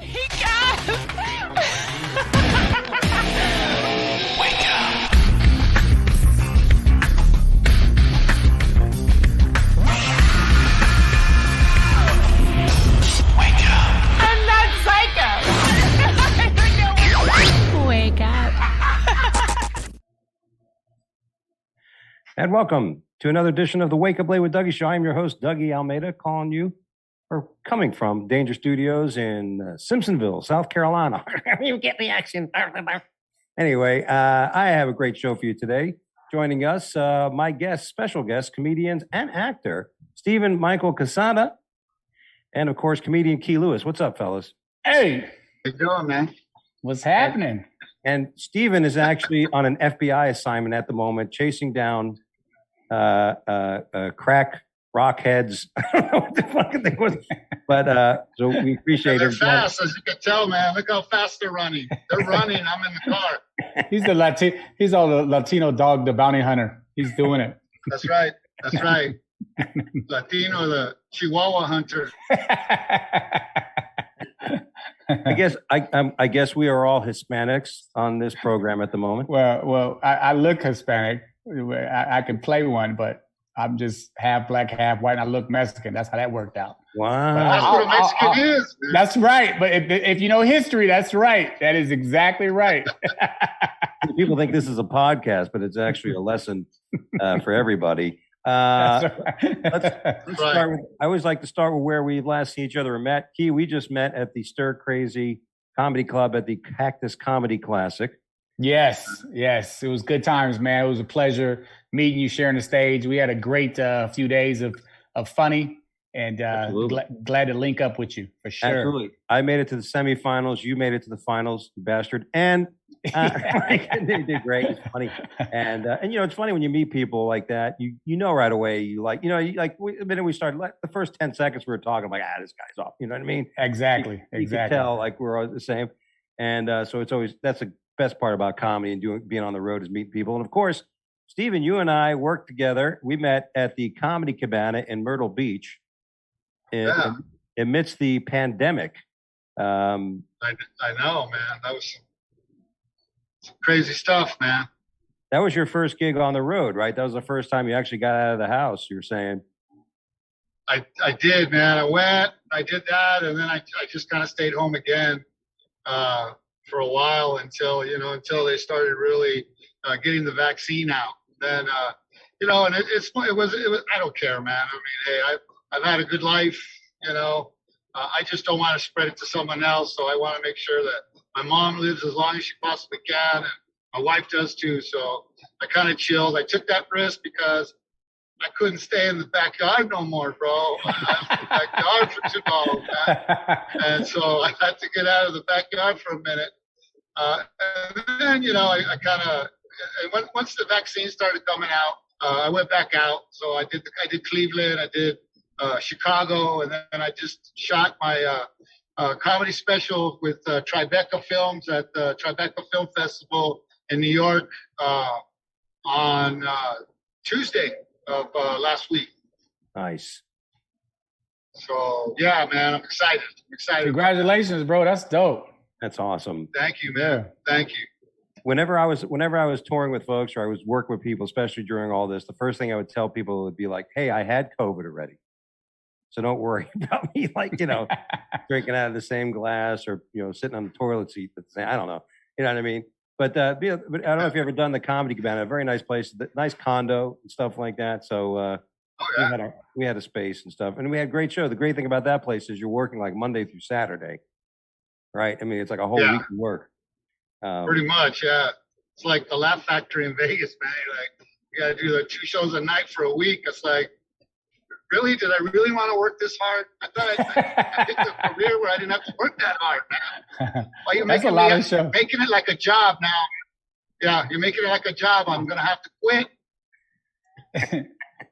He got Wake up. Wake up. I'm not psycho. Wake up. And welcome to another edition of the Wake Up Late with Dougie show. I'm your host, Dougie Almeida, coming from Danger Studios in Simpsonville, South Carolina. You get the action. Anyway, I have a great show for you today. Joining us, my special guest, comedian and actor, Stephen Michael Quezada, and of course, comedian Key Lewis. What's up, fellas? Hey, How you doing, man? what's happening? And Stephen is actually on an FBI assignment at the moment, chasing down crack rock heads. I don't know what the fucking thing was, but so we appreciate They're it. fast, as you can tell, man. Look how fast they're running. They're running. I'm in the car. He's the He's all the Latino dog, the bounty hunter. He's doing it. That's right. That's right. Latino, the Chihuahua hunter. I guess we are all Hispanics on this program at the moment. well, I look Hispanic. I can play one, but I'm just half black, half white, and I look Mexican. That's how that worked out. Wow. That's what a Mexican is, man. That's right. But if you know history, that's right. That is exactly right. People think this is a podcast, but it's actually a lesson for everybody. That's right. Let's start with, I always like to start with where we last see each other or met. Key, we just met at the Stir Crazy Comedy Club at the Cactus Comedy Classic. Yes. It was good times, man. It was a pleasure meeting you, sharing the stage. We had a great few days of funny, and glad to link up with you for sure. Absolutely. I made it to the semifinals. You made it to the finals, you bastard. And they did great. It's funny. And you know, it's funny when you meet people like that, you know right away, the minute we started, the first 10 seconds we were talking, I'm like, this guy's off. You know what I mean? Exactly. You can tell like we're all the same. And so it's always, that's the best part about comedy and being on the road is meeting people. And of course, Stephen, you and I worked together. We met at the Comedy Cabana in Myrtle Beach amidst the pandemic. I know, man. That was some crazy stuff, man. That was your first gig on the road, right? That was the first time you actually got out of the house, you were saying. I did, man. I did that, and then I just kind of stayed home again for a while until they started really getting the vaccine out. Then and it was I don't care, man. I mean, hey, I've had a good life, I just don't want to spread it to someone else. So I want to make sure that my mom lives as long as she possibly can, and my wife does too. So I kind of chilled. I took that risk because I couldn't stay in the backyard no more, bro. I was in the backyard for too long, man. And so I had to get out of the backyard for a minute. And then, I kind of, once the vaccine started coming out, I went back out. So I did Cleveland, I did Chicago, and then I just shot my comedy special with Tribeca Films at the Tribeca Film Festival in New York on Tuesday of last week. Nice. So yeah, man, I'm excited. Congratulations, bro. That's dope. That's awesome. Thank you, man. Thank you. Whenever I was touring with folks or I was working with people, especially during all this, the first thing I would tell people would be like, hey, I had COVID already. So don't worry about me, drinking out of the same glass or, sitting on the toilet seat at the same, I don't know. You know what I mean? But I don't know if you've ever done the Comedy Cabana, a very nice place, nice condo and stuff like that. So we had a space and stuff, and we had a great show. The great thing about that place is you're working like Monday through Saturday, right? I mean, it's like a whole week of work. Pretty much, yeah. It's like the Laugh Factory in Vegas, man. You got to do the 2 shows a night for a week. It's like, really? Did I really want to work this hard? I thought I picked a career where I didn't have to work that hard, man. Why you making it like a job now? Yeah, you're making it like a job. I'm gonna have to quit.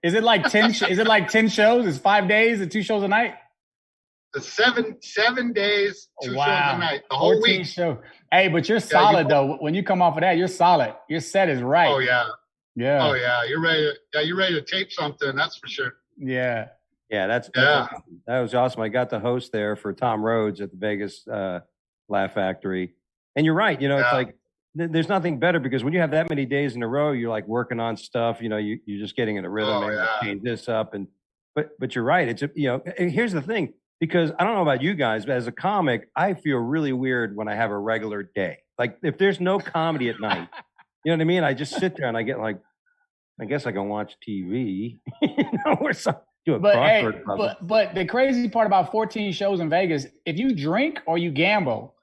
Is it like 10? Is it like 10 shows? It's 5 days and 2 shows a night. The 7 days, 2 shows a night, the whole week. Show. Hey, but you're solid though. When you come off of that, you're solid. Your set is right. Oh yeah. Yeah. Oh yeah. You're ready to tape something. That's for sure. Yeah. Yeah, that's awesome. That was awesome. I got to host there for Tom Rhodes at the Vegas Laugh Factory. And you're right. You know, it's like there's nothing better because when you have that many days in a row, you're like working on stuff. You know, you're just getting in a rhythm and change this up. And but you're right. It's here's the thing, because I don't know about you guys, but as a comic, I feel really weird when I have a regular day. Like if there's no comedy at night, you know what I mean? I just sit there and I get like, I guess I can watch TV, or something. But the crazy part about 14 shows in Vegas, if you drink or you gamble,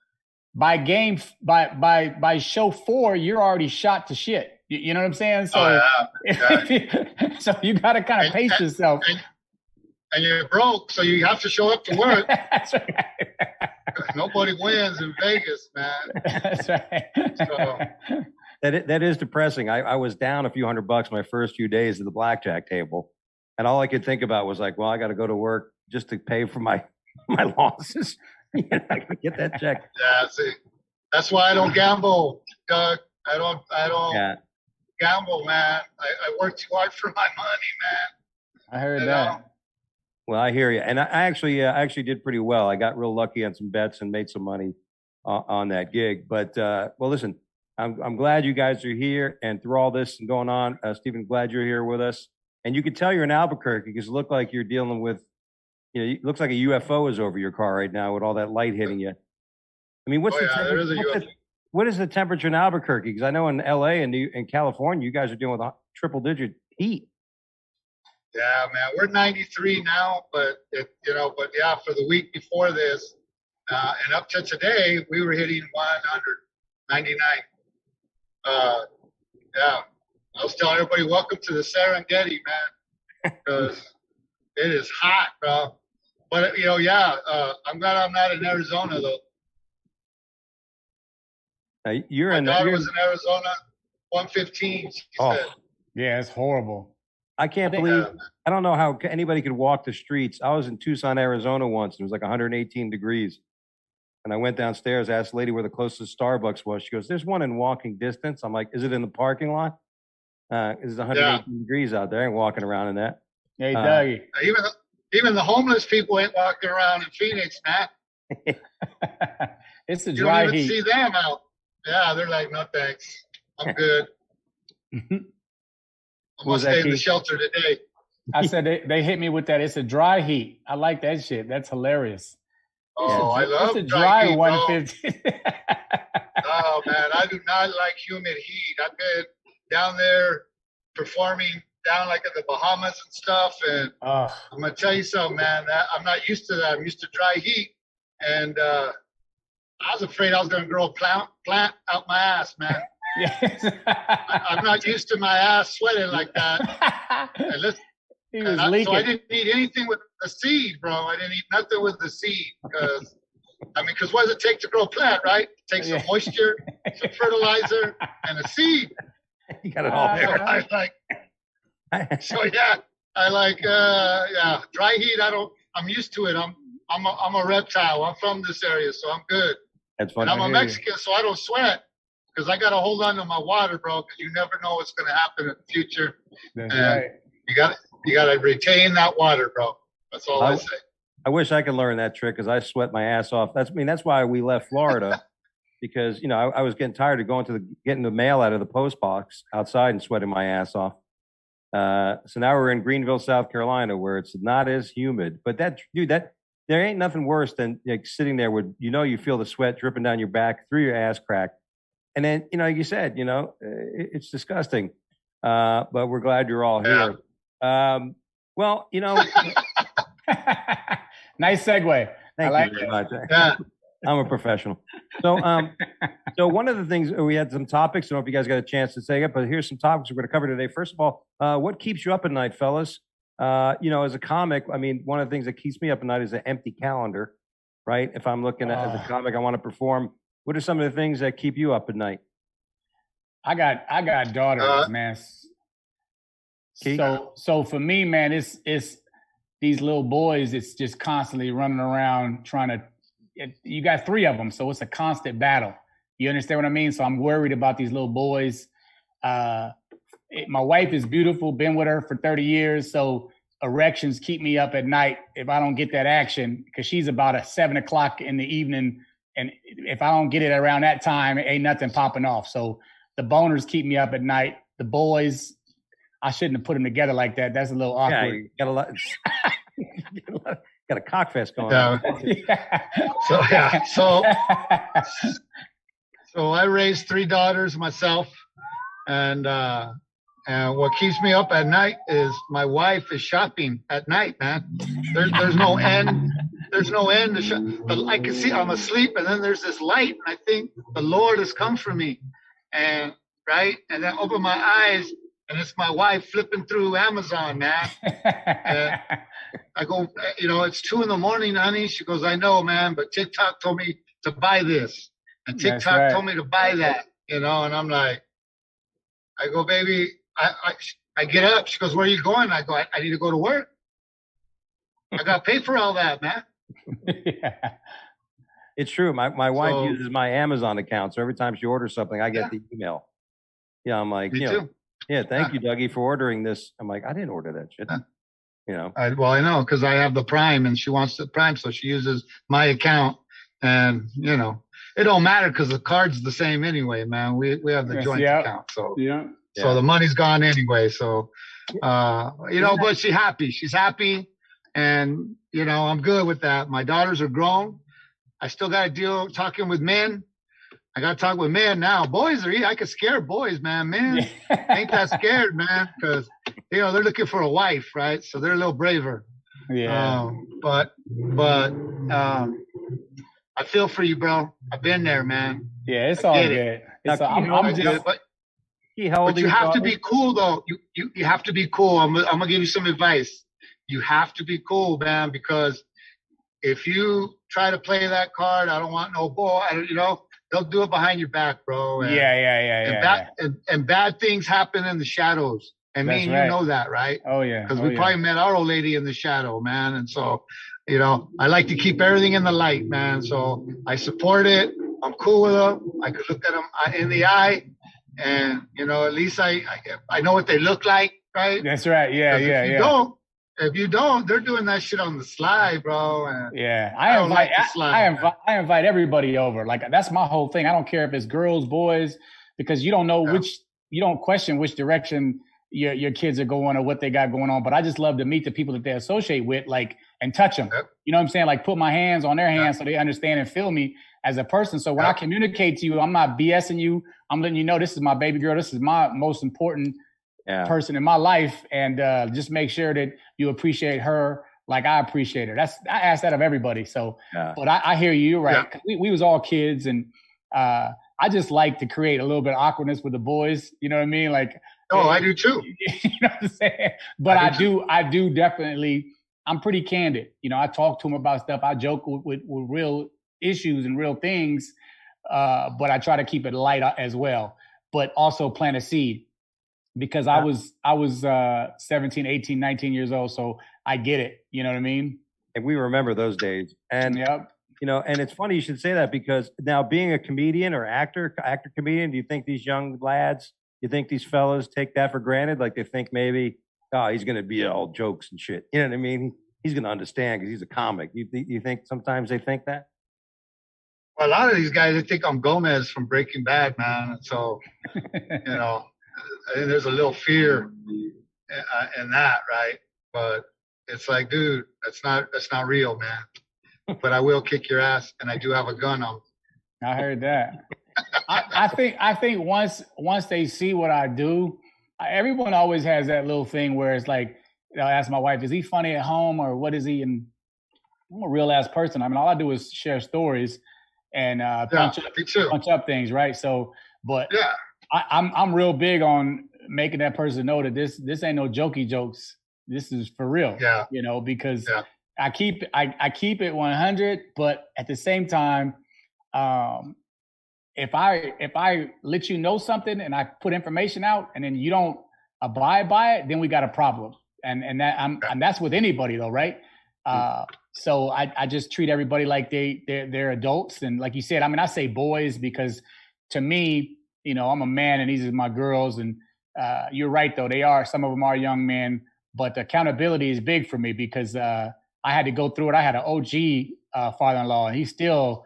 by show 4, you're already shot to shit. You know what I'm saying? So, so you got to kind of pace yourself. And you're broke, so you have to show up to work. That's right. Nobody wins in Vegas, man. That's right. So. That is depressing. I was down a few $100 my first few days at the blackjack table, and all I could think about was like, well, I got to go to work just to pay for my losses. I could get that check. Yeah, see, that's why I don't gamble, Doug. I don't gamble, man. I work too hard for my money, man. I heard that. Well, I hear you, and I actually did pretty well. I got real lucky on some bets and made some money on that gig. But well, listen, I'm glad you guys are here, and through all this and going on, Stephen, glad you're here with us. And you can tell you're in Albuquerque because it looked like you're dealing with, it looks like a UFO is over your car right now with all that light hitting you. I mean, what is the temperature in Albuquerque? Because I know in LA and in California, you guys are dealing with triple-digit heat. Yeah, man, we're 93 now, but for the week before this, and up to today, we were hitting 199. I was telling everybody, welcome to the Serengeti, man, because it is hot, bro. But I'm glad I'm not in Arizona though. My daughter was in Arizona, 115. She said. Yeah, it's horrible. I can't believe, I don't know how anybody could walk the streets. I was in Tucson, Arizona once. It was like 118 degrees. And I went downstairs, asked the lady where the closest Starbucks was. She goes, there's one in walking distance. I'm like, is it in the parking lot? It's 118 degrees out there. I ain't walking around in that. Hey, Dougie. Even the homeless people ain't walking around in Phoenix, man. It's a dry heat. You don't even see them out. Yeah, they're like, no thanks. I'm good. I'm going to stay in the shelter today. I said they hit me with that. It's a dry heat. I like that shit. That's hilarious. Oh, I love it's a dry heat, 150. Oh, man, I do not like humid heat. I've been down there performing down like in the Bahamas and stuff. And I'm going to tell you something, man. I'm not used to that. I'm used to dry heat. And I was afraid I was going to grow a plant out my ass, man. Yes. I'm not used to my ass sweating like that. So I didn't eat anything with the seed, bro. I didn't eat nothing with the seed because what does it take to grow a plant, right? It takes some moisture, some fertilizer, and a seed. You got it all there. Dry heat. I'm used to it. I'm a reptile. I'm from this area, so I'm good. That's funny. And I'm a Mexican, so I don't sweat. Because I got to hold on to my water, bro, because you never know what's going to happen in the future. That's right. You got to retain that water, bro. That's all I say. I wish I could learn that trick because I sweat my ass off. That's why we left Florida because, I was getting tired of getting the mail out of the post box outside and sweating my ass off. So now we're in Greenville, South Carolina, where it's not as humid. But there ain't nothing worse than like sitting there with, you feel the sweat dripping down your back through your ass crack. And then, like you said, it's disgusting. But we're glad you're all here. Well, nice segue. Thank you very much. Yeah. I'm a professional. So, so one of the things we had some topics. I don't know if you guys got a chance to say it, but here's some topics we're going to cover today. First of all, what keeps you up at night, fellas? As a comic, one of the things that keeps me up at night is an empty calendar, right? If I'm looking at as a comic, I want to perform. What are some of the things that keep you up at night? I got daughters, man. So for me, man, it's these little boys. It's just constantly running around trying to. You got 3 of them, so it's a constant battle. You understand what I mean? So I'm worried about these little boys. My wife is beautiful. Been with her for 30 years, so erections keep me up at night if I don't get that action, because she's about at 7 o'clock in the evening. And if I don't get it around that time, ain't nothing popping off. So the boners keep me up at night. The boys, I shouldn't have put them together like that. That's a little awkward. Yeah, you got a lot. Got a cock fest going Yeah. on. So I raised 3 daughters myself, and what keeps me up at night is my wife is shopping at night, man. There's no end. There's no end to shop. I can see I'm asleep, and then there's this light, and I think the Lord has come for me, and right, and then open my eyes, and it's my wife flipping through Amazon, man. And I go, it's 2 a.m, honey. She goes, I know, man, but TikTok told me to buy this, and TikTok told me to buy that, and I'm like, I go, baby, I get up. She goes, where are you going? I go, I need to go to work. I got paid for all that, man. Yeah. It's true. My wife uses my Amazon account, so every time she orders something, I get the email. Yeah, I'm like, me too. Yeah, thank you, Dougie, for ordering this. I'm like, I didn't order that shit. I know, because I have the Prime, and she wants the Prime, so she uses my account, and it don't matter because the card's the same anyway, man. We have the joint account, so so the money's gone anyway. So but she's happy. She's happy, and I'm good with that. My daughters are grown. I still got to deal talking with men. I got to talk with men now. Boys I could scare boys, man. Men ain't that scared, man, because they're looking for a wife, right? So they're a little braver. Yeah. But I feel for you, bro. I've been there, man. Yeah, it's all good. But you have to be cool, though. You have to be cool. I'm gonna give you some advice. You have to be cool, man, because if you try to play that card, I don't want no boy. They'll do it behind your back, bro. And, and bad things happen in the shadows. And me and you know that, right? Oh, yeah. Because we probably met our old lady in the shadow, man. And so, I like to keep everything in the light, man. So I support it. I'm cool with them. I could look at them in the eye, and, at least I know what they look like, right? That's right. Yeah, If you don't, they're doing that shit on the slide, bro. And I invite everybody over. Like, that's my whole thing. I don't care if it's girls, boys, because you don't know you don't question which direction your kids are going or what they got going on. But I just love to meet the people that they associate with, like, and touch them. Yep. You know what I'm saying? Like, put my hands on their hands so they understand and feel me as a person. So when I communicate to you, I'm not BSing you. I'm letting you know this is my baby girl. This is my most important person in my life, and just make sure that you appreciate her like I appreciate her. I ask that of everybody. So, but I hear you. You're right. Yeah. We was all kids, and I just like to create a little bit of awkwardness with the boys. You know what I mean? Like, I do too. You know what I'm saying? But I do definitely. I'm pretty candid. I talk to them about stuff. I joke with real issues and real things, but I try to keep it light as well. But also plant a seed. Because I was 17, 18, 19 years old, so I get it. You know what I mean? And we remember those days. And and it's funny you should say that, because now being a comedian or actor comedian, do you think these young lads, you think these fellas take that for granted? Like, they think maybe, he's going to be all jokes and shit. You know what I mean? He's going to understand because he's a comic. You think sometimes they think that? Well, a lot of these guys, they think I'm Gomez from Breaking Bad, man. And so, I think there's a little fear in that, right? But it's like, dude, that's not real, man. But I will kick your ass, and I do have a gun on. I heard that. I think once they see what I do, everyone always has that little thing where it's like, I ask my wife, is he funny at home or what is he? And I'm a real ass person. I mean, all I do is share stories and punch up things, right? So, but I'm real big on making that person know that this ain't no jokey jokes. This is for real. Yeah. Because I keep it 100, but at the same time, if I let you know something and I put information out and then you don't abide by it, then we got a problem. And that's with anybody though, right? So I just treat everybody like they're adults. And like you said, I mean, I say boys because to me, I'm a man and these are my girls. And you're right though, some of them are young men, but accountability is big for me because I had to go through it. I had an OG father-in-law, and he's still,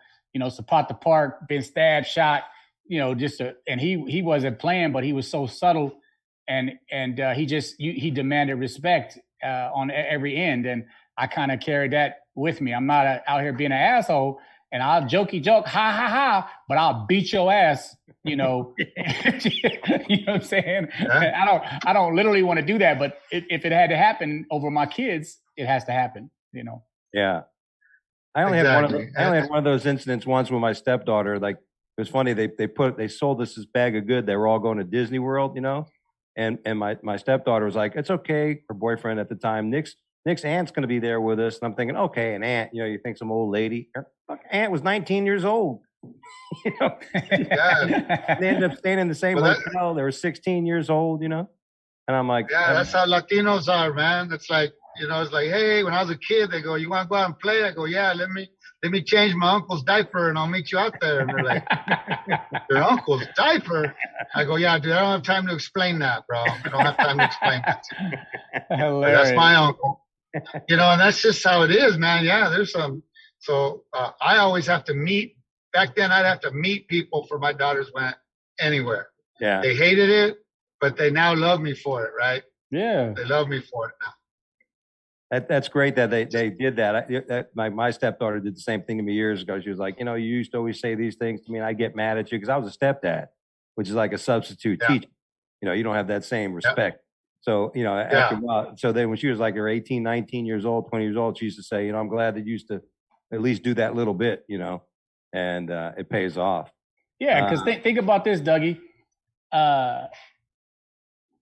Zapata Park, been stabbed, shot, and he wasn't playing, but he was so subtle, and he demanded respect on every end, and I kind of carried that with me. I'm not out here being an asshole, and I'll joke, ha ha ha, but I'll beat your ass. You know what I'm saying? Yeah. I don't literally want to do that, but if it had to happen over my kids, it has to happen. Yeah. I only had one of those incidents once with my stepdaughter. Like, it was funny. They sold us this bag of good. They were all going to Disney World, and my stepdaughter was like, "It's okay." Her boyfriend at the time, Nick's aunt's going to be there with us. And I'm thinking, okay, an aunt, you think some old lady. Her aunt was 19 years old. Yeah. They ended up staying in the same hotel. They were 16 years old, and I'm like, yeah, that's how Latinos are, man. It's like, it's like, hey, when I was a kid, they go, "You want to go out and play?" I go, "Yeah, let me change my uncle's diaper and I'll meet you out there." And they're like, "Your uncle's diaper?" I go, "Yeah, dude, I don't have time to explain that, bro. I don't have time to explain that." That's my uncle. And that's just how it is, man. Yeah, there's some. So I always have to meet. Back then, I'd have to meet people for my daughters went anywhere. Yeah. They hated it, but they now love me for it, right? Yeah. They love me for it now. That's great that they did that. My stepdaughter did the same thing to me years ago. She was like, you used to always say these things to me, and I get mad at you because I was a stepdad, which is like a substitute teacher. You don't have that same respect. So, after a while, so then when she was like 18, 19 years old, 20 years old, she used to say, I'm glad that you used to at least do that little bit, and it pays off. Yeah, because think about this, Dougie.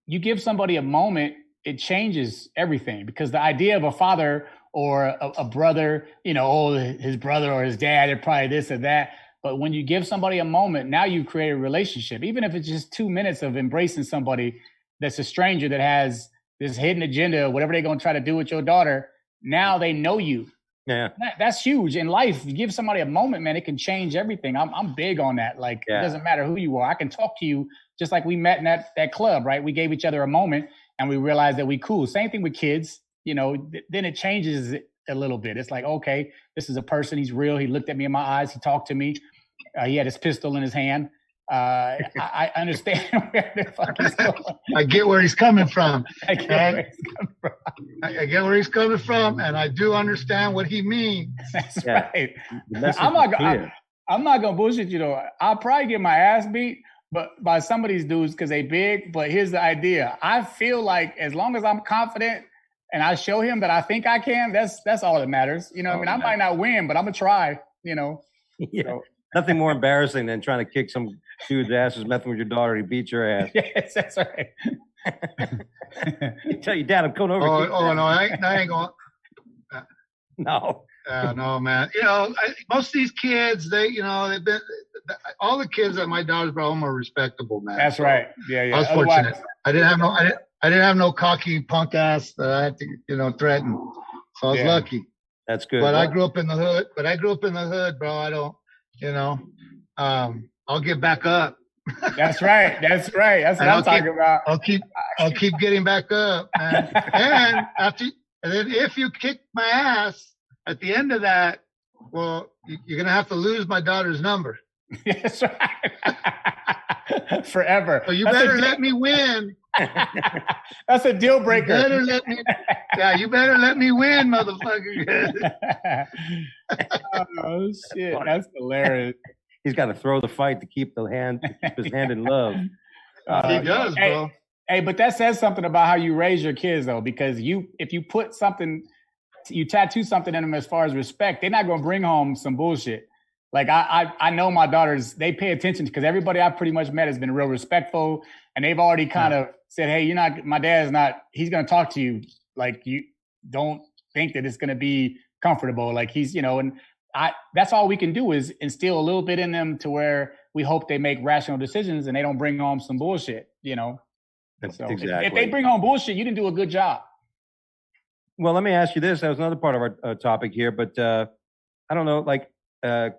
You give somebody a moment, it changes everything, because the idea of a father or a brother, his brother or his dad, they're probably this or that. But when you give somebody a moment, now you create a relationship, even if it's just 2 minutes of embracing somebody that's a stranger that has this hidden agenda, whatever they're going to try to do with your daughter. Now they know you. Yeah, that's huge in life. You give somebody a moment, man, it can change everything. I'm big on that. Like, It doesn't matter who you are. I can talk to you just like we met in that club, right? We gave each other a moment and we realized that we cool. Same thing with kids, then it changes a little bit. It's like, okay, this is a person. He's real. He looked at me in my eyes. He talked to me. He had his pistol in his hand. I understand where the fuck he's going. I get where he's coming from. I get where he's coming from, and I do understand what he means. That's right. I'm not gonna bullshit you though. I'll probably get my ass beat, but by some of these dudes because they big. But here's the idea: I feel like as long as I'm confident and I show him that I think I can, that's all that matters. I might not win, but I'm gonna try. Yeah. So. Nothing more embarrassing than trying to kick some dude's ass who's messing with your daughter. He beats your ass. Yes, that's right. You tell your dad I'm coming over. No, I ain't going. No. No, man. Most of these kids, they've been. All the kids that my daughters brought home are respectable, man. That's right. Yeah. I was fortunate. I didn't have no cocky punk ass that I had to, threaten. So I was lucky. That's good. But I grew up in the hood. Bro. I don't. I'll get back up. That's right. That's what I'm talking about. I'll keep getting back up, man. and then if you kick my ass at the end of that, well, you're gonna have to lose my daughter's number. That's right. Forever. So you better let me win. That's a deal breaker. You better let me win, motherfucker. Oh shit, that's hilarious. He's got to throw the fight to keep his hand in love. He does, bro. Hey, but that says something about how you raise your kids, though, because if you put something, you tattoo something in them as far as respect, they're not gonna bring home some bullshit. Like I know my daughters, they pay attention because everybody I've pretty much met has been real respectful, and they've already kind of said, "Hey, my dad's not. He's gonna talk to you. Like, you don't think that it's gonna be comfortable. Like, he's, and that's all we can do is instill a little bit in them to where we hope they make rational decisions and they don't bring home some bullshit. So exactly. If they bring home bullshit, you didn't do a good job. Well, let me ask you this. That was another part of our topic here, but I don't know. Like,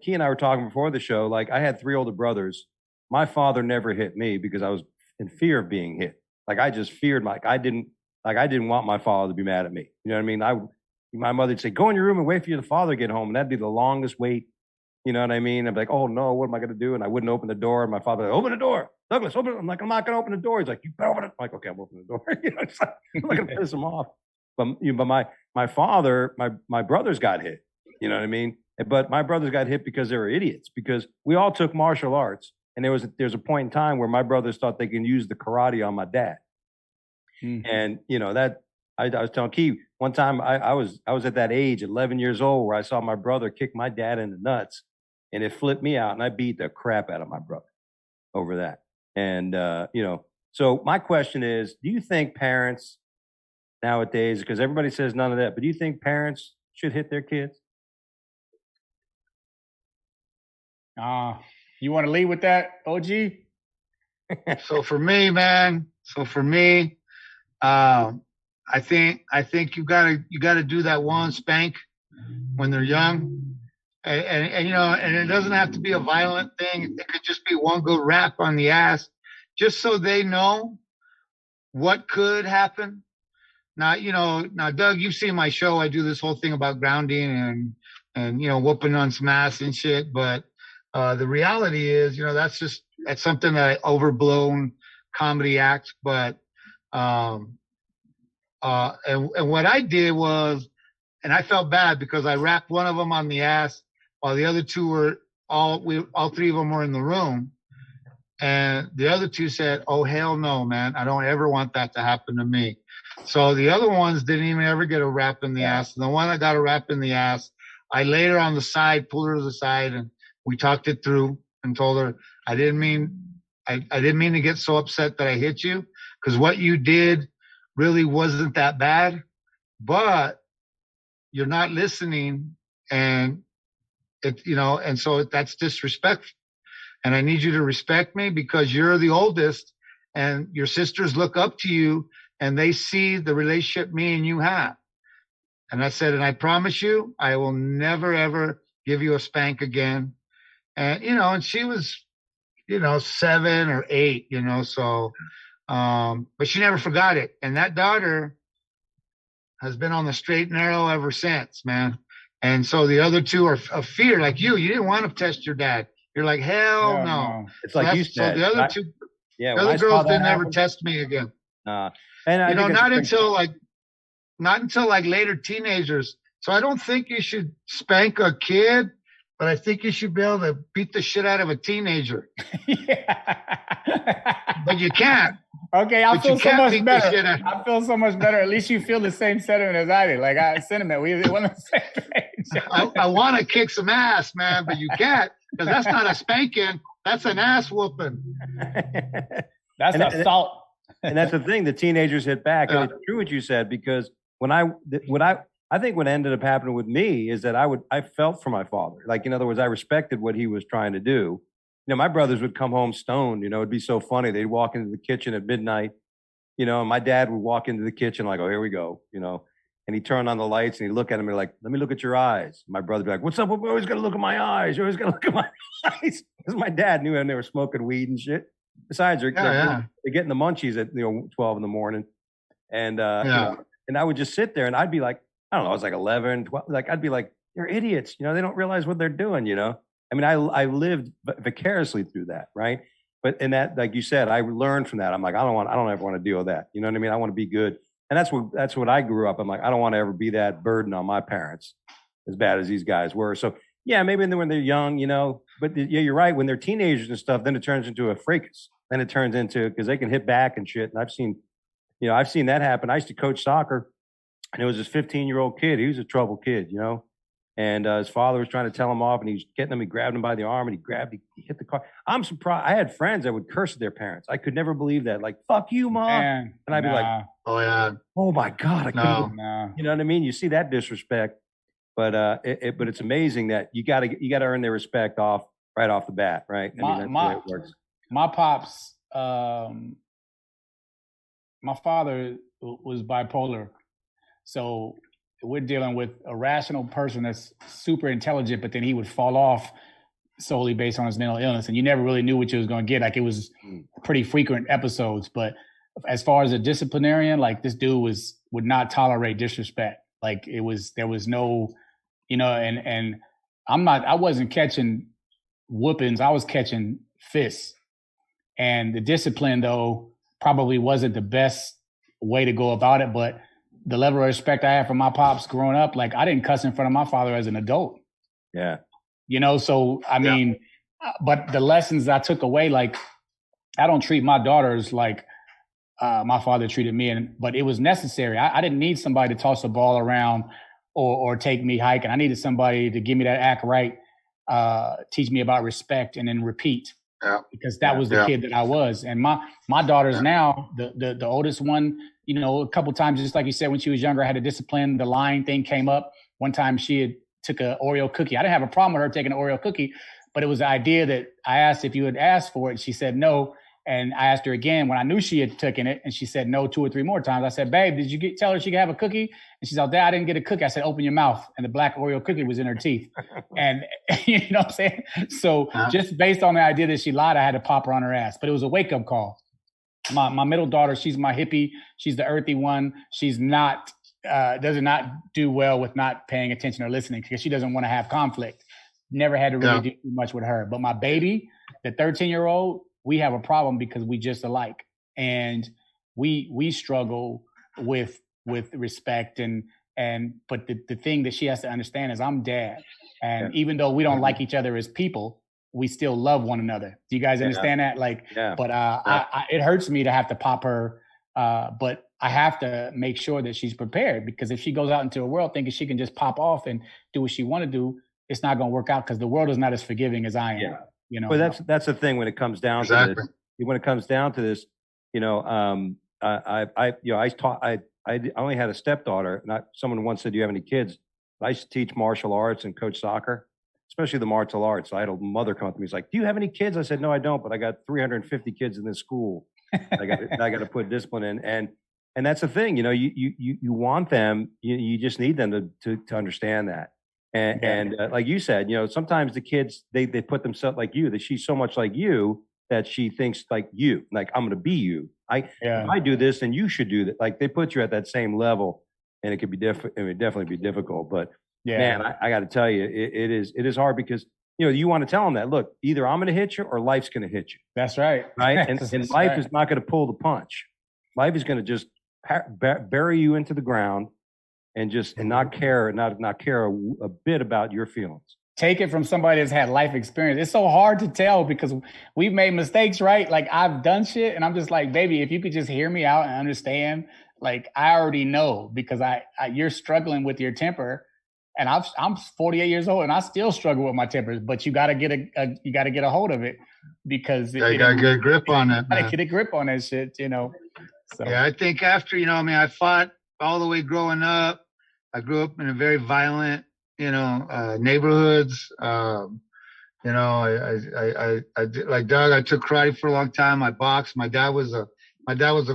Key and I were talking before the show. Like, I had 3 older brothers. My father never hit me because I was in fear of being hit. Like, I just feared, Like, I didn't want my father to be mad at me. You know what I mean? My mother would say, go in your room and wait for your father to get home. And that'd be the longest wait. You know what I mean? I'd be like, oh no, what am I going to do? And I wouldn't open the door. And my father would, open the door. Douglas, open it. I'm like, I'm not going to open the door. He's like, you better open it. I'm like, okay, I'm opening the door. You know, it's like, I'm not going to piss him off. But my father, my brothers got hit. You know what I mean? But my brothers got hit because they were idiots, because we all took martial arts. And there's a point in time where my brothers thought they can use the karate on my dad. Mm-hmm. And, you know, that I was telling Key one time, I was at that age, 11 years old, where I saw my brother kick my dad in the nuts, and it flipped me out, and I beat the crap out of my brother over that. And, you know, so my question is, do you think parents nowadays, because everybody says none of that, but do you think parents should hit their kids? You want to lead with that, OG? So for me, I think you gotta do that one spank when they're young, and you know, and it doesn't have to be a violent thing. It could just be one good rap on the ass, just so they know what could happen. Now, Doug, you've seen my show. I do this whole thing about grounding and you know, whooping on some ass and shit. But the reality is, you know, that's something that I overblown comedy act. But and what I did was, and I felt bad because I rapped one of them on the ass while the other two were all three of them were in the room. And the other two said, oh, hell no, man. I don't ever want that to happen to me. So the other ones didn't even ever get a rap in the ass. And the one that got a rap in the ass, I laid her on the side, pulled her to the side, and we talked it through and told her, I didn't mean to get so upset that I hit you, because what you did really wasn't that bad, but you're not listening, and and so that's disrespectful. And I need you to respect me because you're the oldest, and your sisters look up to you and they see the relationship me and you have. And I said, and I promise you, I will never, ever give you a spank again. And, and she was, 7 or 8, so, but she never forgot it. And that daughter has been on the straight and narrow ever since, man. And so the other two are of fear, like you didn't want to test your dad. You're like, hell no. It's like you said. So the other two, the other girls didn't ever test me again. And not until like later teenagers. So I don't think you should spank a kid, but I think you should be able to beat the shit out of a teenager. But you can't. Okay, I feel so much better. I feel so much better. At least you feel the same sentiment as I do. Like sentiment, we on the same page. I want to kick some ass, man, but you can't, because that's not a spanking. That's an ass whooping. That's assault. And that's the thing. The teenagers hit back, and it's true what you said, because I think what ended up happening with me is that I felt for my father. Like, in other words, I respected what he was trying to do. My brothers would come home stoned. It'd be so funny. They'd walk into the kitchen at midnight, and my dad would walk into the kitchen like, oh, here we go, and he'd turn on the lights and he'd look at him and like, let me look at your eyes. My brother would be like, what's up? We always got to look at my eyes. You always got to look at my eyes. Because my dad knew when they were smoking weed and shit. Besides, they're getting the munchies at 12 in the morning. And and I would just sit there and I'd be like, I don't know, I was like 11, 12. Like, I'd be like, you're idiots. They don't realize what they're doing, I mean, I lived vicariously through that, right? But in that, like you said, I learned from that. I'm like, I don't ever want to deal with that. You know what I mean? I want to be good. And that's what I grew up. I'm like, I don't want to ever be that burden on my parents as bad as these guys were. So yeah, maybe when they're young, but you're right. When they're teenagers and stuff, then it turns into a fracas. Then it turns into, because they can hit back and shit. And I've seen that happen. I used to coach soccer, and it was this 15-year-old kid. He was a troubled kid, And his father was trying to tell him off, and he was getting him. He grabbed him by the arm, and he hit the car. I'm surprised. I had friends that would curse at their parents. I could never believe that. Like, fuck you, mom. And I'd be like, oh yeah, oh my God, I couldn't. You know what I mean? You see that disrespect, but but it's amazing that you got to earn their respect right off the bat, right? I mean, that's the way it works. My pops, my father was bipolar, so we're dealing with a rational person that's super intelligent, but then he would fall off solely based on his mental illness. And you never really knew what you was going to get. Like, it was pretty frequent episodes, but as far as a disciplinarian, like this dude would not tolerate disrespect. Like there was no, and I wasn't catching whoopings. I was catching fists. And the discipline, though, probably wasn't the best way to go about it. But the level of respect I had for my pops growing up, like I didn't cuss in front of my father as an adult. Yeah. So, I mean, but the lessons I took away, like I don't treat my daughters like my father treated me. But it was necessary. I didn't need somebody to toss a ball around or take me hiking. I needed somebody to give me that act right, teach me about respect, and then repeat. Yeah. Because that was the kid that I was. And my daughters now, the oldest one, a couple times, just like you said, when she was younger, I had to discipline. The lying thing came up. One time she had took an Oreo cookie. I didn't have a problem with her taking an Oreo cookie, but it was the idea that I asked if you had asked for it. She said no. And I asked her again when I knew she had taken it, and she said no 2 or 3 more times. I said, babe, did you tell her she could have a cookie? And she's like, Dad, I didn't get a cookie. I said, open your mouth. And the black Oreo cookie was in her teeth. And you know what I'm saying? So just based on the idea that she lied, I had to pop her on her ass. But it was a wake-up call. My middle daughter, she's my hippie. She's the earthy one. She's not, does not do well with not paying attention or listening because she doesn't want to have conflict. Never had to really do too much with her. But my baby, the 13-year-old, we have a problem because we just alike, and we struggle with respect but the thing that she has to understand is I'm dad, and even though we don't like each other as people, we still love one another. Do you guys understand that? But it hurts me to have to pop her, but I have to make sure that she's prepared, because if she goes out into the world thinking she can just pop off and do what she want to do, it's not going to work out because the world is not as forgiving as I am. Yeah. But that's the thing when it comes down to this. When it comes down to this, I only had a stepdaughter. Not someone once said, "Do you have any kids?" I used to teach martial arts and coach soccer, especially the martial arts. So I had a mother come up to me. He's like, "Do you have any kids?" I said, "No, I don't, but I got 350 kids in this school. I got to put discipline in." And that's the thing. You want them. You just need them to understand that. And like you said, sometimes the kids, they put themselves like you, that she's so much like you that she thinks like you, like I'm going to be you. If I do this, then you should do that. Like they put you at that same level, and it could be different. It would definitely be difficult, but man, I got to tell you, it is hard because, you want to tell them that, look, either I'm going to hit you or life's going to hit you. That's right. Right. And life is not going to pull the punch. Life is going to just bury you into the ground. And not care a bit about your feelings. Take it from somebody that's had life experience. It's so hard to tell because we've made mistakes, right? Like I've done shit, and I'm just like, baby, if you could just hear me out and understand, like I already know, because you're struggling with your temper, and I'm 48 years old and I still struggle with my temper. But you got to get a hold of it, because you got to get a grip on it. Got to get a grip on that shit, So yeah, I think after I fought all the way growing up. I grew up in a very violent, neighborhoods. I did, like Doug. I took karate for a long time. I boxed. My dad was a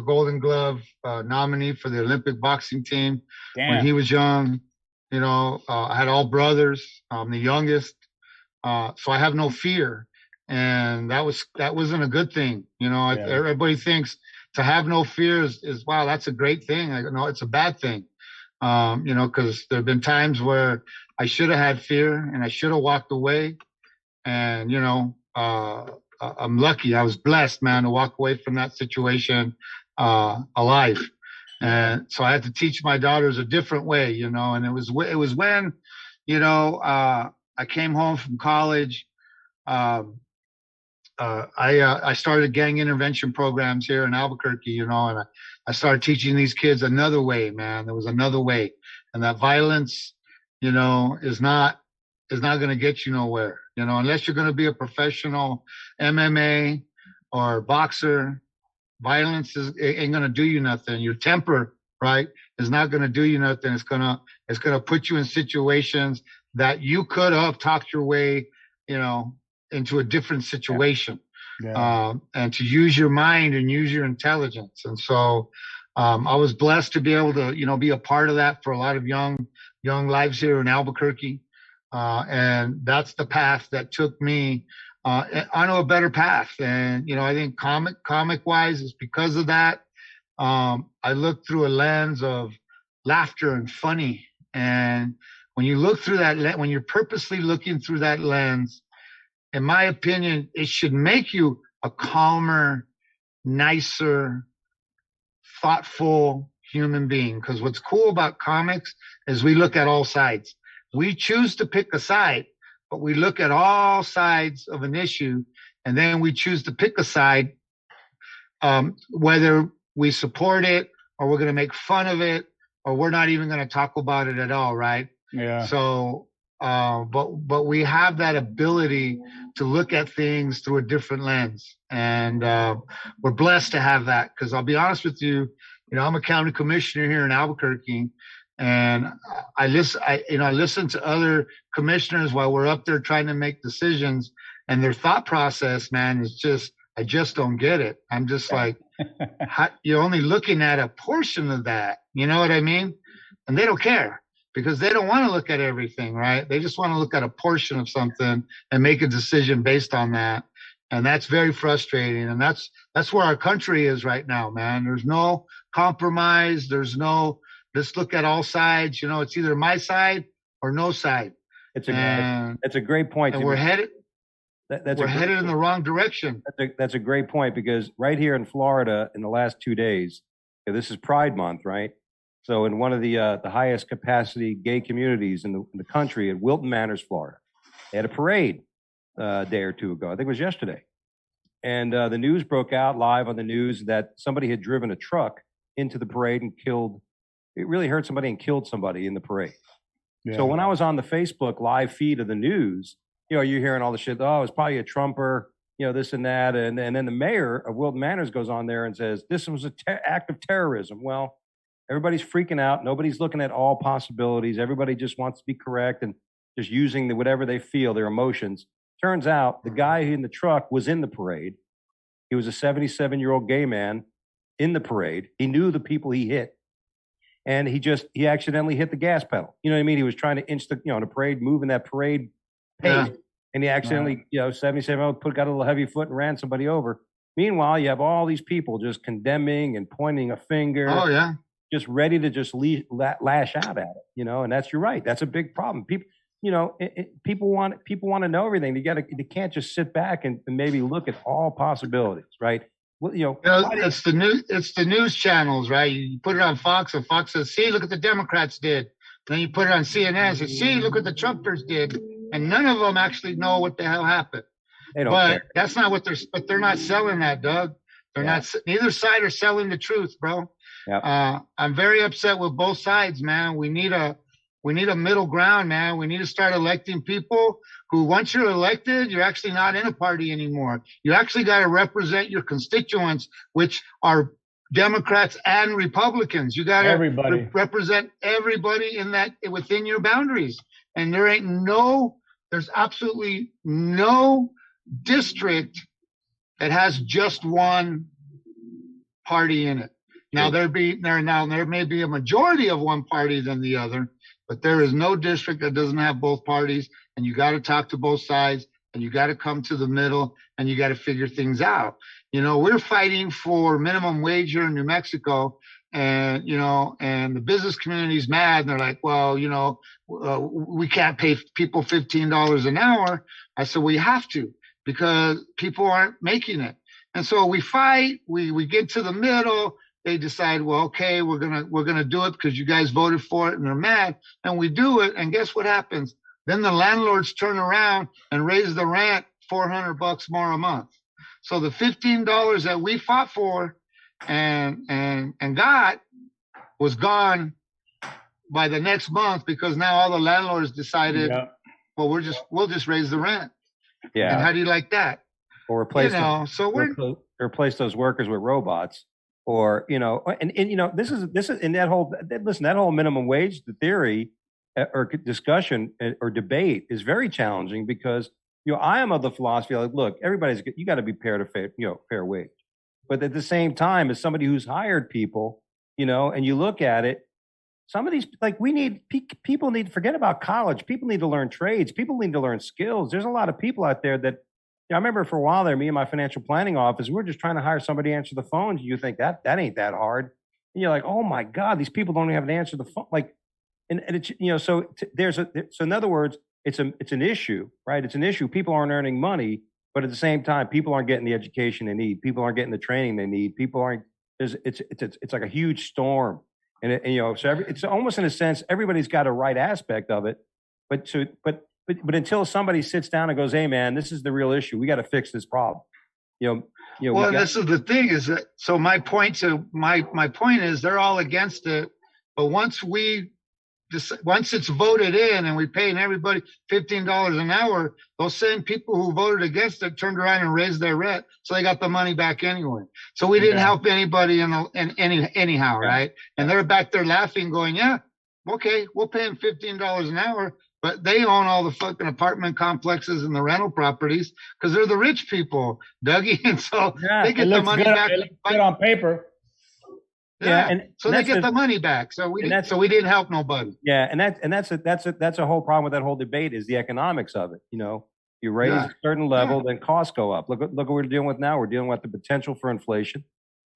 Golden Glove nominee for the Olympic boxing team when he was young. I had all brothers. I'm the youngest, so I have no fear, and that wasn't a good thing. Everybody thinks to have no fear is wow, that's a great thing. No, it's a bad thing. Because there have been times where I should have had fear and I should have walked away. And, I'm lucky. I was blessed, man, to walk away from that situation alive. And so I had to teach my daughters a different way, and it was when, I came home from college. I started gang intervention programs here in Albuquerque, and I started teaching these kids another way, man. There was another way, and that violence, is not going to get you nowhere, unless you're going to be a professional MMA or boxer. Violence ain't going to do you nothing. Your temper, right, is not going to do you nothing. It's going to put you in situations that you could have talked your way, into a different situation. And to use your mind and use your intelligence. And so I was blessed to be able to, be a part of that for a lot of young lives here in Albuquerque. And that's the path that took me onto a better path. And, I think comic wise is because of that. I look through a lens of laughter and funny. And when you look through that, when you're purposely looking through that lens, in my opinion, it should make you a calmer, nicer, thoughtful human being. Because what's cool about comics is we look at all sides. We choose to pick a side, but we look at all sides of an issue, and then we choose to pick a side, whether we support it or we're going to make fun of it or we're not even going to talk about it at all, right? Yeah. So, but we have that ability to look at things through a different lens, and we're blessed to have that. Because I'll be honest with you, I'm a county commissioner here in Albuquerque, and I listen to other commissioners while we're up there trying to make decisions, and their thought process, man, is just, I just don't get it. I'm just like, you're only looking at a portion of that. You know what I mean? And they don't care because they don't want to look at everything, right? They just want to look at a portion of something and make a decision based on that. And that's very frustrating. And that's where our country is right now, man. There's no compromise. There's no, let's look at all sides. It's either my side or no side. It's a great point. And we're headed in the wrong direction. That's a great point, because right here in Florida in the last 2 days, this is Pride Month, right? So in one of the highest capacity gay communities in the country, in Wilton Manors, Florida, they had a parade a day or two ago. I think it was yesterday. And the news broke out live on the news that somebody had driven a truck into the parade and it really hurt somebody and killed somebody in the parade. Yeah. So when I was on the Facebook live feed of the news, you're hearing all the shit. Oh, it's probably a Trumper, this and that. And then the mayor of Wilton Manors goes on there and says, this was an act of terrorism. Well, everybody's freaking out. Nobody's looking at all possibilities. Everybody just wants to be correct and just using whatever they feel, their emotions. Turns out the guy in the truck was in the parade. He was a 77-year-old gay man in the parade. He knew the people he hit. And he accidentally hit the gas pedal. You know what I mean? He was trying to inch the parade, moving that parade pace. Yeah. And he accidentally, 77-year-old got a little heavy foot and ran somebody over. Meanwhile, you have all these people just condemning and pointing a finger. Oh, yeah. Just ready to just lash out at it, and you're right. That's a big problem. People, people want to know everything. They can't just sit back and maybe look at all possibilities, right? Well, it's the news channels, right? You put it on Fox, and Fox says, "See, look what the Democrats did." Then you put it on CNN, and says, "See, look what the Trumpers did," and none of them actually know what the hell happened. They don't care. That's not what they're not selling that, Doug. They're not. Neither side are selling the truth, bro. Yep. I'm very upset with both sides, man. We need a middle ground, man. We need to start electing people who, once you're elected, you're actually not in a party anymore. You actually got to represent your constituents, which are Democrats and Republicans. You got to represent everybody within your boundaries. And there's absolutely no district that has just one party in it. Now there may be a majority of one party than the other, but there is no district that doesn't have both parties, and you got to talk to both sides, and you got to come to the middle, and you got to figure things out. We're fighting for minimum wage here in New Mexico, and and the business community's mad, and they're like, well, we can't pay people $15 an hour. I said, we have to, because people aren't making it. And so we fight, we get to the middle. They decide, well, okay, we're gonna do it because you guys voted for it, and they're mad, and we do it, and guess what happens? Then the landlords turn around and raise the rent $400 more a month. So the $15 that we fought for and got was gone by the next month, because now all the landlords decided, well, we'll just raise the rent. Yeah. And how do you like that? Or replace replace those workers with robots. Or, this is in that whole minimum wage, the theory or discussion or debate is very challenging, because, I am of the philosophy, like, look, you got to be fair wage. But at the same time, as somebody who's hired people, and you look at it, some of these, like, people need to forget about college. People need to learn trades. People need to learn skills. There's a lot of people out there that I remember for a while there, me and my financial planning office, we were just trying to hire somebody to answer the phones. You think that ain't that hard. And you're like, oh my God, these people don't even have to answer the phone. Like, and it's, so so in other words, it's an issue, right? It's an issue. People aren't earning money, but at the same time, people aren't getting the education they need. People aren't getting the training they need. People aren't, it's like a huge storm. And so it's almost in a sense, everybody's got a right aspect of it, but until somebody sits down and goes, hey man, this is the real issue. We got to fix this problem. Well, this is the thing is that, so my point is they're all against it. But once it's voted in and we paying everybody $15 an hour, those same people who voted against it turned around and raised their rent, so they got the money back anyway. So we didn't help anybody anyhow, right? And they're back there laughing, going, "Yeah, okay, we'll pay them $15 an hour." But they own all the fucking apartment complexes and the rental properties because they're the rich people, Dougie, and so they get the money back. It looks good on paper. Yeah, and they get the money back. So we didn't help nobody. Yeah, and that's a whole problem with that whole debate is the economics of it. You raise a certain level, then costs go up. Look what we're dealing with now. We're dealing with the potential for inflation,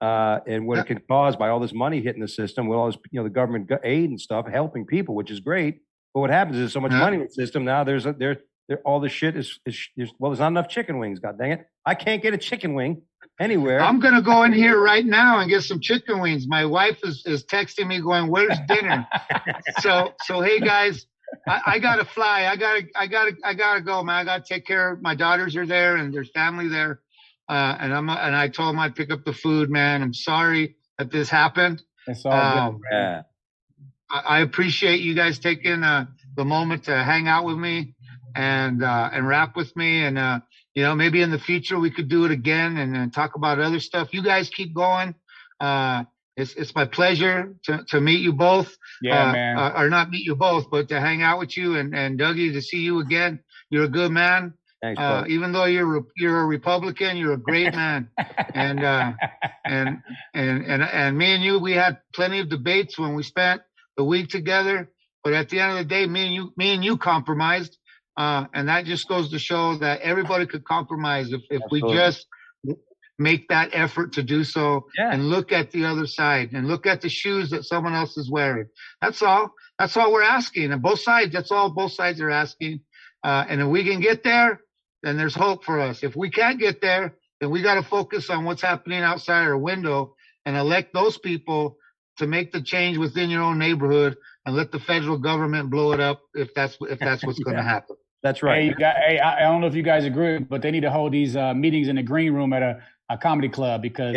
and what it can cause by all this money hitting the system with all this, the government aid and stuff helping people, which is great. But what happens is so much money in the system now. All the shit is well. There's not enough chicken wings. God dang it! I can't get a chicken wing anywhere. I'm gonna go in here right now and get some chicken wings. My wife is texting me going, "Where's dinner?" so hey guys, I gotta fly. I gotta go, man. I gotta take care of my daughters are there and there's family there. And I told them I'd pick up the food, man. I'm sorry that this happened. It's all good. Yeah. I appreciate you guys taking the moment to hang out with me and rap with me. And, maybe in the future we could do it again and talk about other stuff. You guys keep going. It's my pleasure to meet you both. Yeah, man. Or not meet you both, but to hang out with you and Dougie, to see you again. You're a good man. Thanks, even though you're a Republican, you're a great man. And me and you, we had plenty of debates when we spent the week together, but at the end of the day, me and you compromised, and that just goes to show that everybody could compromise if we just make that effort to do so and look at the other side and look at the shoes that someone else is wearing. That's all we're asking, and both sides. That's all both sides are asking. And if we can get there, then there's hope for us. If we can't get there, then we got to focus on what's happening outside our window and elect those people to make the change within your own neighborhood and let the federal government blow it up if that's what's going to happen. That's right. I don't know if you guys agree, but they need to hold these meetings in the green room at a comedy club because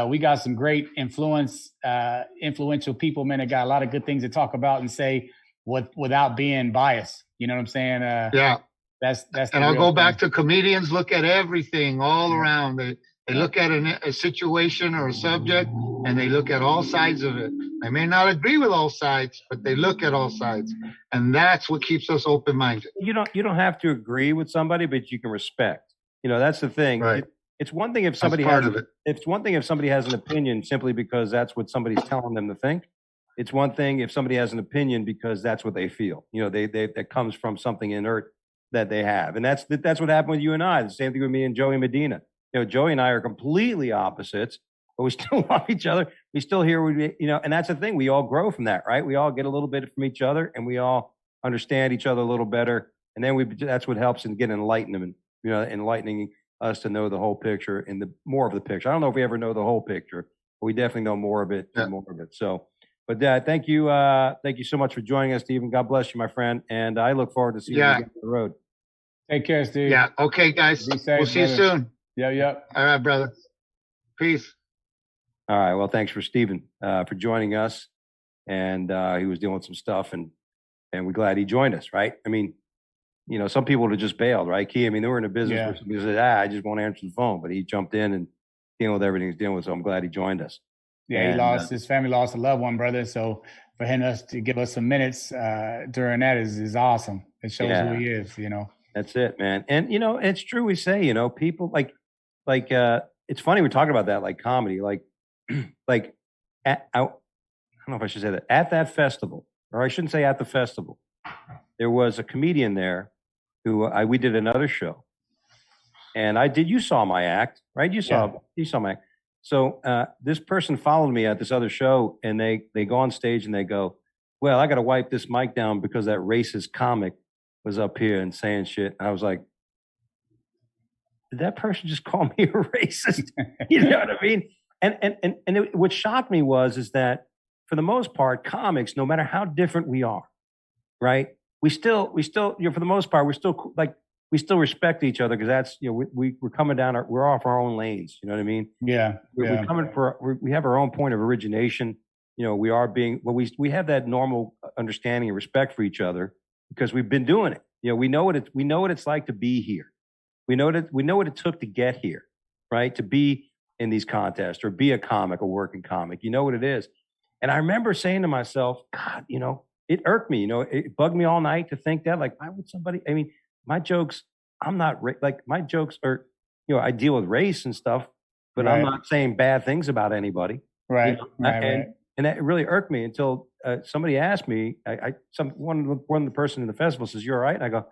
we got some great influential people, man, that got a lot of good things to talk about and say without being biased. You know what I'm saying? That's and I'll go back to comedians look at everything all around. They look at a situation or a subject and they look at all sides of it. They may not agree with all sides, but they look at all sides. And that's what keeps us open-minded. You don't have to agree with somebody, but you can respect. That's the thing. Right. It's one thing if somebody it's one thing if somebody has an opinion simply because that's what somebody's telling them to think. It's one thing if somebody has an opinion because that's what they feel. That comes from something inert that they have. And that's what happened with you and I. The same thing with me and Joey Medina. Joey and I are completely opposites, but we still love each other. We still hear, and that's the thing. We all grow from that, right? We all get a little bit from each other and we all understand each other a little better. And then that's what helps in getting enlightenment, enlightening us to know the whole picture and more of the picture. I don't know if we ever know the whole picture, but we definitely know more of it and more of it. So, but thank you so much for joining us, Stephen. God bless you, my friend. And I look forward to seeing you again on the road. Take care, Steve. Yeah. Okay, guys. Be safe, we'll see you soon. Yep. All right, brother. Peace. All right. Well, thanks for Stephen for joining us. And he was doing some stuff, and we're glad he joined us, right? I mean, some people would have just bailed, right, Key? I mean, they were in a business where somebody said, I just won't answer the phone. But he jumped in and dealing with everything he's dealing with. So I'm glad he joined us. Yeah, his family lost a loved one, brother. So for him to give us some minutes during that is awesome. It shows who he is, That's it, man. And, it's true. We say, people like it's funny. We're talking about that, like comedy, I don't know if I should say that at that festival, or I shouldn't say at the festival, there was a comedian there who we did another show. And you saw my act, right? You saw my act. So this person followed me at this other show, and they go on stage and they go, well, I got to wipe this mic down because that racist comic was up here and saying shit. And I was like, did that person just call me a racist? You know what I mean? And what shocked me is that for the most part, comics, no matter how different we are, right? We still, for the most part, we still respect each other because that's, we're coming down, we're off our own lanes. You know what I mean? Yeah. We're coming we have our own point of origination. We are we have that normal understanding and respect for each other because we've been doing it. We know what it's like to be here. We know what it took to get here, right? To be in these contests or be a comic, a working comic. You know what it is. And I remember saying to myself, God, it irked me. It bugged me all night to think that, like, why would somebody? I mean, my jokes, my jokes are, I deal with race and stuff, but I'm not saying bad things about anybody. Right. And that really irked me until somebody asked me, one of the person in the festival says, "You're all right?" And I go,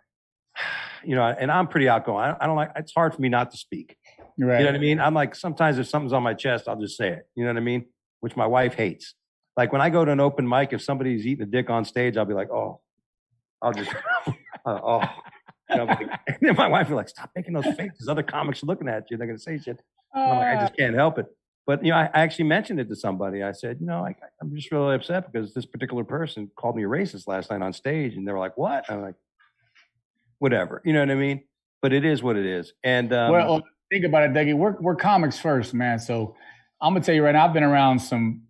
and I'm pretty outgoing. I don't it's hard for me not to speak. Right. You know what I mean? I'm like, sometimes if something's on my chest, I'll just say it. You know what I mean? Which my wife hates. Like when I go to an open mic, if somebody's eating a dick on stage, I'll be like, oh, I'll just, and then my wife will be like, stop making those faces. Other comics are looking at you. They're going to say shit. I'm like, I just can't help it. But, I actually mentioned it to somebody. I said, I'm just really upset because this particular person called me a racist last night on stage. And they were like, what? I'm like, whatever. You know what I mean? But it is what it is. And well, think about it, Dougie. We're comics first, man. So I'm going to tell you right now, I've been around some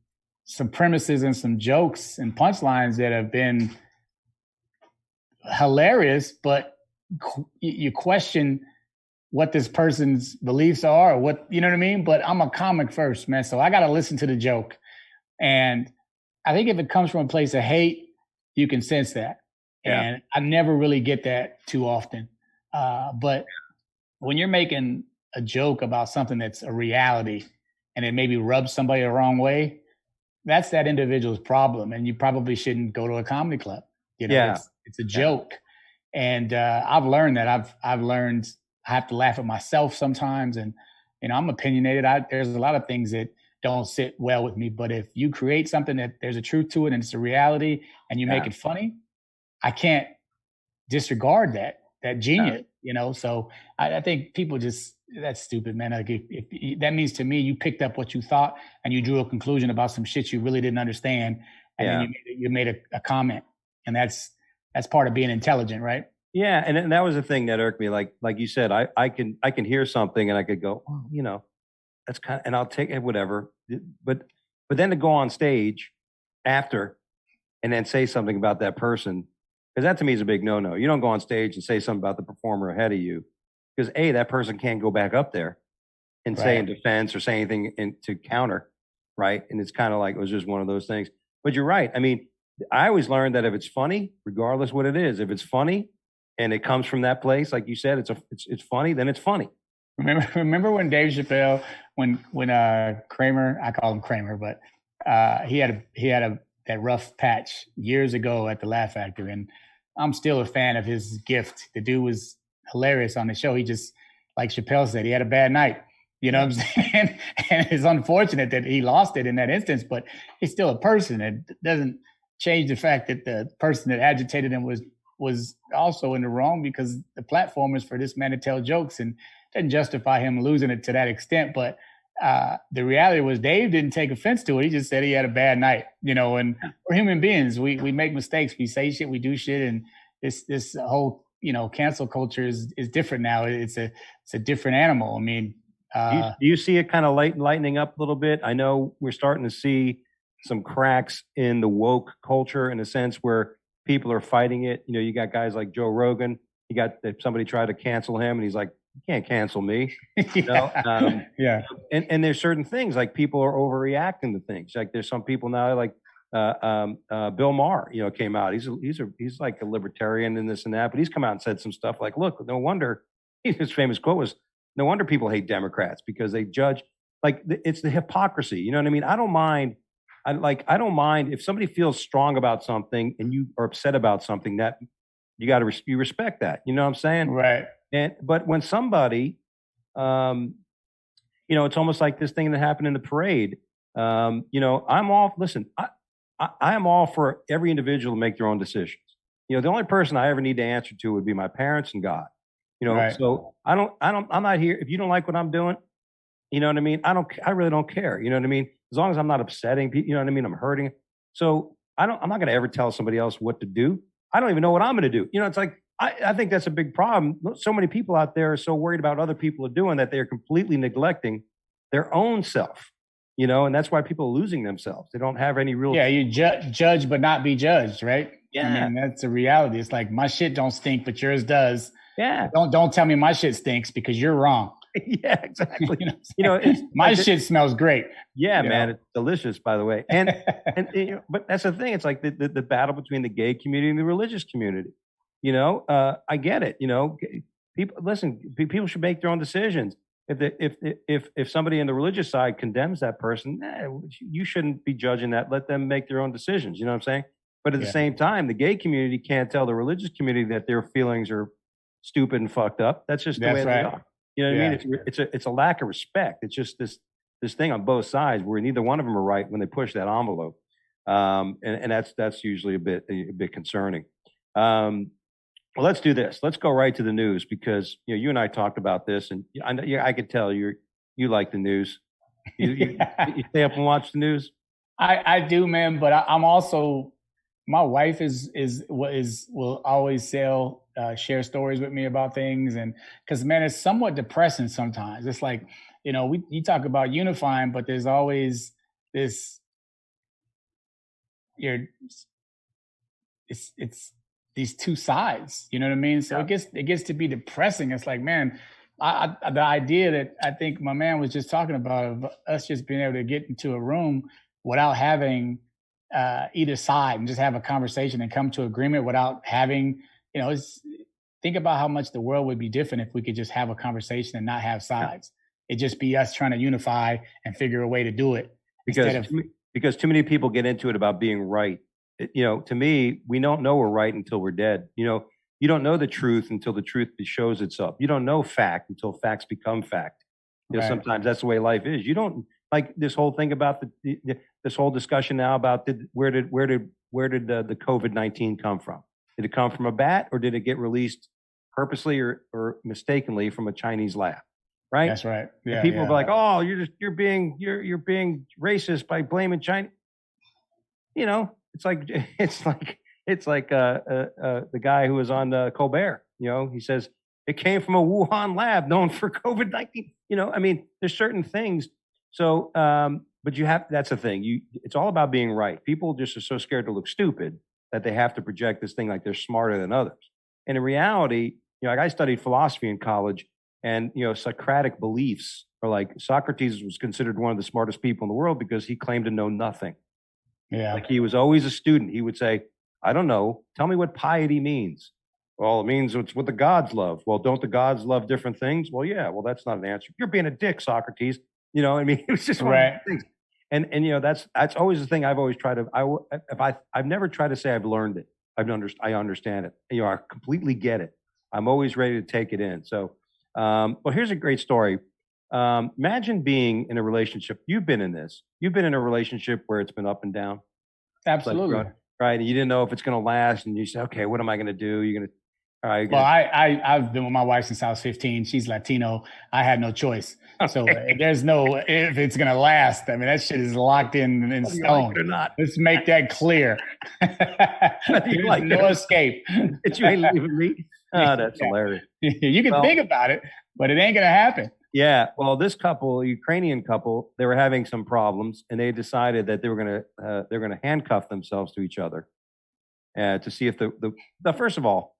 premises and some jokes and punchlines that have been hilarious, but you question what this person's beliefs are or what, you know what I mean? But I'm a comic first, man. So I got to listen to the joke. And I think if it comes from a place of hate, you can sense that. Yeah. And I never really get that too often. But when you're making a joke about something that's a reality and it maybe rubs somebody the wrong way, that's that individual's problem. And you probably shouldn't go to a comedy club. It's a joke. And I've learned that. I've learned I have to laugh at myself sometimes. And, I'm opinionated. There's a lot of things that don't sit well with me. But if you create something that there's a truth to it and it's a reality and you make it funny, I can't disregard that genius, So I think people that's stupid, man. Like if that means to me, you picked up what you thought and you drew a conclusion about some shit you really didn't understand. And then you made a comment, and that's part of being intelligent, right? Yeah. And that was the thing that irked me. Like you said, I can hear something and I could go, oh, that's and I'll take it, whatever. But then to go on stage after and then say something about that person, because that to me is a big no-no. You don't go on stage and say something about the performer ahead of you because that person can't go back up there and say in defense or say anything to counter, right? And it's kind of like it was just one of those things. But you're right. I mean, I always learned that if it's funny, regardless what it is, if it's funny and it comes from that place, like you said, it's funny, then it's funny. Remember when Dave Chappelle, when Kramer, I call him Kramer, but he had that rough patch years ago at the Laugh Factory, and I'm still a fan of his gift. The dude was hilarious on the show. He just, like Chappelle said, he had a bad night. You know what I'm saying? And it's unfortunate that he lost it in that instance, but he's still a person. It doesn't change the fact that the person that agitated him was also in the wrong, because the platform is for this man to tell jokes, and doesn't justify him losing it to that extent. But the reality was Dave didn't take offense to it. He just said he had a bad night, and we're human beings. We make mistakes. We say shit, we do shit. And this whole, cancel culture is different now. It's a different animal. I mean, do you see it kind of lightening up a little bit? I know we're starting to see some cracks in the woke culture in a sense where people are fighting it. You got guys like Joe Rogan. You got somebody tried to cancel him and he's like, you can't cancel me. Yeah. And there's certain things like people are overreacting to things. Like there's some people now like Bill Maher, came out. He's like a libertarian and this and that, but he's come out and said some stuff like, look, no wonder his famous quote was, no wonder people hate Democrats because they judge, like it's the hypocrisy. You know what I mean? I don't mind if somebody feels strong about something and you are upset about something, that you got to you respect that. You know what I'm saying? Right. But when somebody It's almost like this thing that happened in the parade. I'm all, listen, I am all for every individual to make their own decisions. The only person I ever need to answer to would be my parents and God. Right. So I'm not here. If you don't like what I'm doing, you know what I mean? I really don't care. You know what I mean? As long as I'm not upsetting people, you know what I mean? I'm hurting. So I'm not going to ever tell somebody else what to do. I don't even know what I'm going to do. It's like, I think that's a big problem. So many people out there are so worried about other people are doing that they're completely neglecting their own self, and that's why people are losing themselves. They don't have any real. Yeah, you judge but not be judged, right? Yeah. I mean, that's the reality. It's like my shit don't stink, but yours does. Yeah. Don't tell me my shit stinks because you're wrong. Yeah, exactly. My shit smells great. Yeah, man, it's delicious, by the way. And but that's the thing. It's like the battle between the gay community and the religious community. I get it. People should make their own decisions. If somebody in the religious side condemns that person, you shouldn't be judging that. Let them make their own decisions. You know what I'm saying? But at the same time, the gay community can't tell the religious community that their feelings are stupid and fucked up. That's just the way they are. You know what I mean? It's a lack of respect. It's just this thing on both sides where neither one of them are right when they push that envelope, and that's usually a bit concerning. Well, let's do this. Let's go right to the news because you and I talked about this, and I could tell you like the news. You stay up and watch the news. I do, man. But I'm also, my wife will always share stories with me about things, and because man, it's somewhat depressing sometimes. It's like you talk about unifying, but there's always this. It's these two sides, you know what I mean? So it gets to be depressing. It's like, man, the idea that I think my man was just talking about of us just being able to get into a room without having either side and just have a conversation and come to agreement without having, think about how much the world would be different if we could just have a conversation and not have sides. It'd just be us trying to unify and figure a way to do it. Because too many people get into it about being right. To me, we don't know we're right until we're dead. You don't know the truth until the truth shows itself. You don't know fact until facts become fact. Sometimes that's the way life is. You don't like this whole thing about this whole discussion now about where did the COVID-19 come from? Did it come from a bat or did it get released purposely or mistakenly from a Chinese lab? Right. That's right. Yeah. People are like, oh, you're being racist by blaming China. It's like the guy who was on Colbert. He says it came from a Wuhan lab known for COVID-19. There's certain things. So, but that's the thing. It's all about being right. People just are so scared to look stupid that they have to project this thing like they're smarter than others. And in reality, like I studied philosophy in college, and Socratic beliefs are like Socrates was considered one of the smartest people in the world because he claimed to know nothing. Yeah. Like he was always a student. He would say, I don't know. Tell me what piety means. Well, it means it's what the gods love. Well, don't the gods love different things? Well, yeah. Well, that's not an answer. You're being a dick, Socrates. It was just one of those things. And that's always the thing I've always tried to. I've never tried to say I've learned it. I understand it. I completely get it. I'm always ready to take it in. So, well, here's a great story. Imagine being in a relationship. You've been in this. You've been in a relationship where it's been up and down. Absolutely. Like, right. And you didn't know if it's going to last. And you say, okay, what am I going to do? You're going to, all right. Well, I've been with my wife since I was 15. She's Latino. I had no choice. Okay. So if it's going to last. I mean, that shit is locked in stone. Like or not. Let's make that clear. There's no escape. That you ain't leaving me. Oh, that's hilarious. You can think about it, but it ain't going to happen. Yeah, well, this Ukrainian couple, they were having some problems, and they decided that they're going to handcuff themselves to each other to see if the first of all,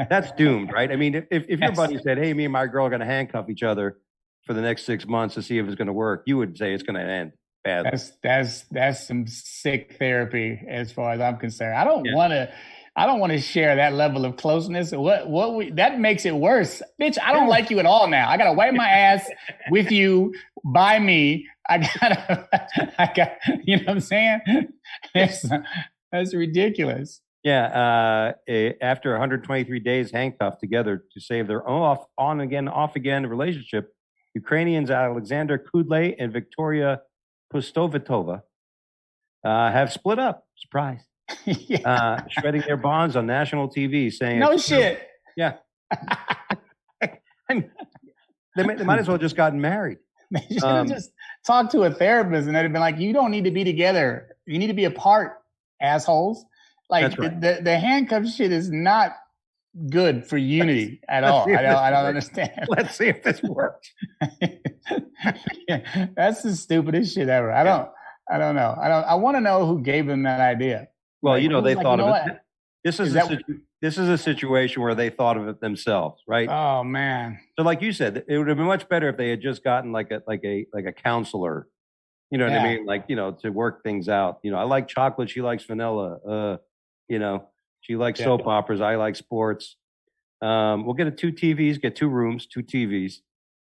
that's doomed, right? I mean, if your buddy said, "Hey, me and my girl are going to handcuff each other for the next 6 months to see if it's going to work," you would say it's going to end badly. That's some sick therapy as far as I'm concerned. I don't want to share that level of closeness. That makes it worse. Bitch, I don't like you at all now. I got to wipe my ass with you, by me. I got, you know what I'm saying? That's ridiculous. Yeah, after 123 days handcuffed together to save their on again, off again relationship, Ukrainians Alexander Kudlay and Victoria Pustovitova have split up. Surprise. Shredding their bonds on national TV, saying, no shit. Yeah. They might as well just gotten married. They should have just talked to a therapist and they'd have been like, you don't need to be together. You need to be apart, assholes. Like right. the handcuff shit is not good for unity at all. I don't understand. Let's see if this works. Yeah, that's the stupidest shit ever. I don't know. I want to know who gave them that idea. Well, like, they thought of it. This is a situation where they thought of it themselves, right? Oh man. So like you said, it would have been much better if they had just gotten like a counselor. You know what I mean? Like, to work things out. I like chocolate, she likes vanilla. She likes soap operas, I like sports. We'll get 2 TVs, get 2 rooms, 2 TVs.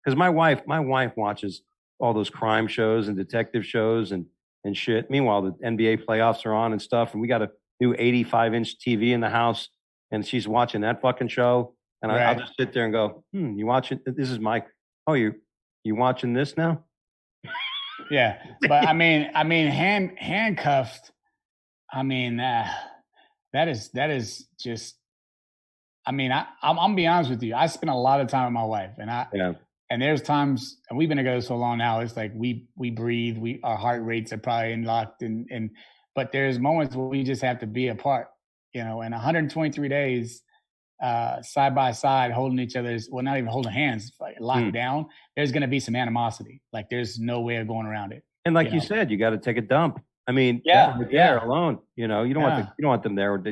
Because my wife watches all those crime shows and detective shows and shit. Meanwhile, the NBA playoffs are on and stuff, and we got a new 85-inch TV in the house, and she's watching that fucking show. And I'll just sit there and go, you watching? This is my. Oh, you watching this now? Yeah, but I mean, handcuffed. I mean, that is just. I mean, I'm gonna be honest with you. I spend a lot of time with my wife, and there's times, and we've been together so long now. It's like we breathe, our heart rates are probably locked, but there's moments where we just have to be apart, and 123 days side by side, holding each other's, well, not even holding hands, like locked down. There's gonna be some animosity. Like there's no way of going around it. And like you said, you got to take a dump. I mean, there alone, you don't want them there.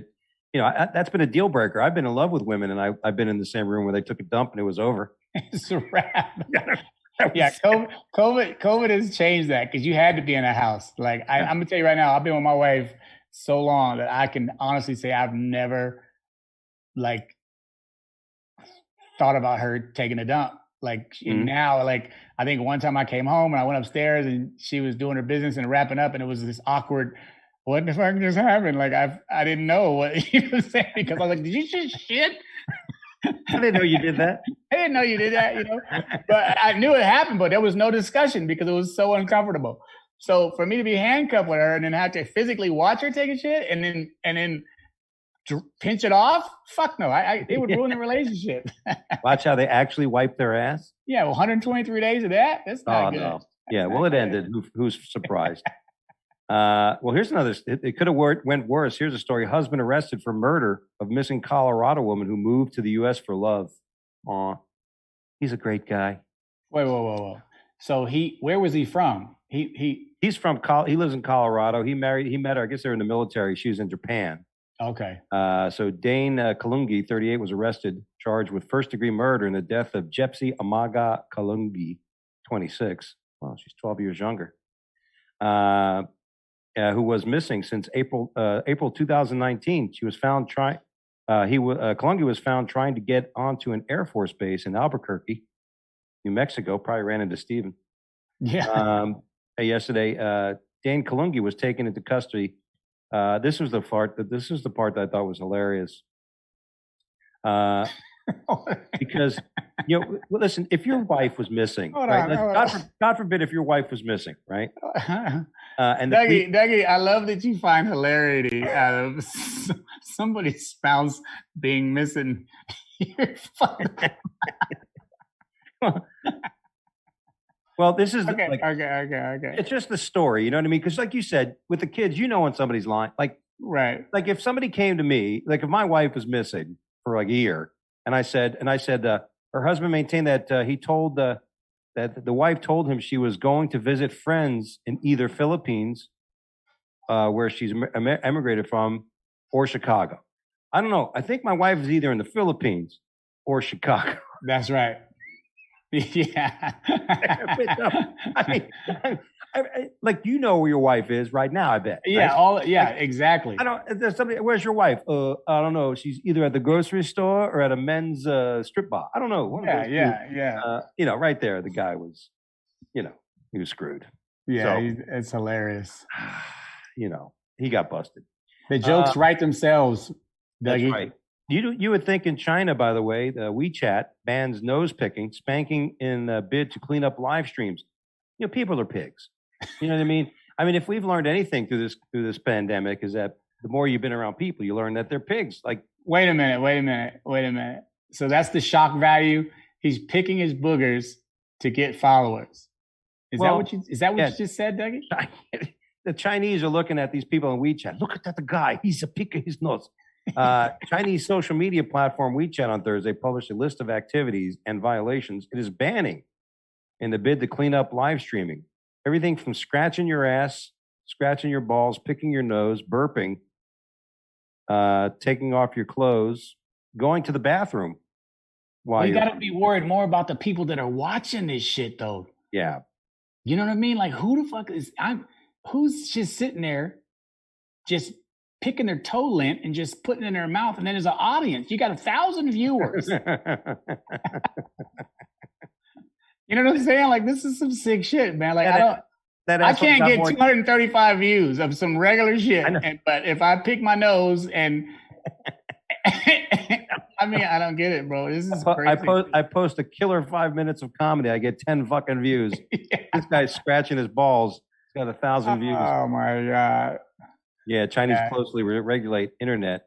That's been a deal breaker. I've been in love with women, and I've been in the same room where they took a dump and it was over. It's a wrap. Yeah, COVID has changed that because you had to be in a house. Like I'm gonna tell you right now, I've been with my wife so long that I can honestly say I've never like thought about her taking a dump. Like now, like I think one time I came home and I went upstairs and she was doing her business and wrapping up, and it was this awkward. What the fuck just happened? Like I didn't know what you were saying because I was like, did you just shit? I didn't know you did that. I didn't know you did that, But I knew it happened, but there was no discussion because it was so uncomfortable. So for me to be handcuffed with her and then have to physically watch her take a shit and then pinch it off, fuck no. It would ruin the relationship. Watch how they actually wipe their ass. Yeah, well, 123 days of that. That's not good. No. Yeah, well, it ended. Who's surprised? Well, here's another. It could have went worse. Here's a story. Husband arrested for murder of missing Colorado woman who moved to the U.S. for love. Aw, he's a great guy. Wait, whoa. So where was he from? He's from. He lives in Colorado. He met her. I guess they were in the military. She was in Japan. Okay. So Dane Kalungi, 38, was arrested, charged with first-degree murder in the death of Jepsi Amaga Kalungi, 26. Well, she's 12 years younger. Who was missing since April 2019. She was found Kalungi was found trying to get onto an Air Force base in Albuquerque, New Mexico. Probably ran into Steven. Yeah. Yesterday, Dane Kalungi was taken into custody. This was the part that I thought was hilarious. Because listen, if your wife was missing, God forbid if your wife was missing, right? And Dougie, I love that you find hilarity out of somebody's spouse being missing. You're funny. Well, this is okay. It's just the story, you know what I mean? Because, like you said, with the kids, when somebody's lying, like Like if somebody came to me, like if my wife was missing for like a year, and I said, her husband maintained that he told that the wife told him she was going to visit friends in either Philippines, where she's emigrated from, or Chicago. I don't know. I think my wife is either in the Philippines or Chicago. That's right. Yeah. I mean, like where your wife is right now, I bet. Yeah, right? Exactly. I don't. There's somebody. Where's your wife? I don't know. She's either at the grocery store or at a men's strip bar. I don't know. Yeah. Right there, the guy was, he was screwed. Yeah, so, it's hilarious. He got busted. The jokes write themselves, That's Dougie. right. You would think in China, by the way, the WeChat bans nose picking, spanking in a bid to clean up live streams. People are pigs. You know what I mean? I mean, if we've learned anything through this pandemic, is that the more you've been around people, you learn that they're pigs. Like, wait a minute. So that's the shock value. He's picking his boogers to get followers. Is that what you just said, Dougie? The Chinese are looking at these people on WeChat. Look at that, the guy. He's picking his nose. Chinese social media platform WeChat on Thursday published a list of activities and violations it is banning in the bid to clean up live streaming. Everything from scratching your ass, scratching your balls, picking your nose, burping, taking off your clothes, going to the bathroom. You got to be worried more about the people that are watching this shit, though. Yeah. You know what I mean? Like, who the fuck who's just sitting there just picking their toe lint and just putting it in their mouth, and then there's an audience. You got 1,000 viewers. You know what I'm saying? Like, this is some sick shit, man. Like, I can't get 235 views of some regular shit. But if I pick my nose and I mean, I don't get it, bro. This is crazy. I post a killer 5 minutes of comedy. I get 10 fucking views. Yeah. This guy's scratching his balls. He's got 1,000 views. Oh my God. Yeah, Chinese closely regulate internet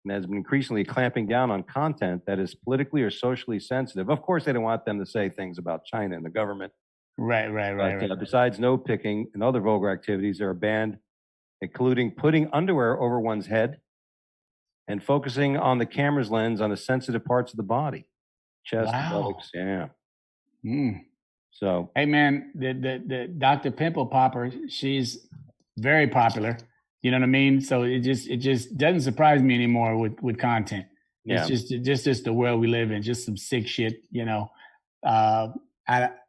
and has been increasingly clamping down on content that is politically or socially sensitive. Of course, they don't want them to say things about China and the government. Right. Besides nose picking and other vulgar activities, there are banned, including putting underwear over one's head and focusing on the camera's lens on the sensitive parts of the body, chest, buttocks. Yeah. So, hey man, the Dr. Pimple Popper, she's very popular. You know what I mean? So it just doesn't surprise me anymore with content. It's just the world we live in. Just some sick shit. You know, I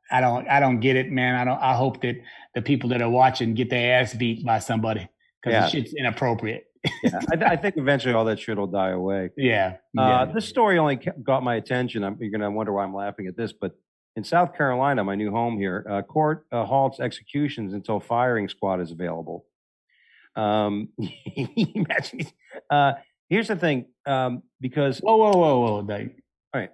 don't get it, man. I hope that the people that are watching get their ass beat by somebody because the shit's inappropriate. Yeah, I think eventually all that shit will die away. Yeah. This story only got my attention. You're going to wonder why I'm laughing at this, but in South Carolina, my new home here, court halts executions until firing squad is available. Imagine. Here's the thing, because whoa, Dave. All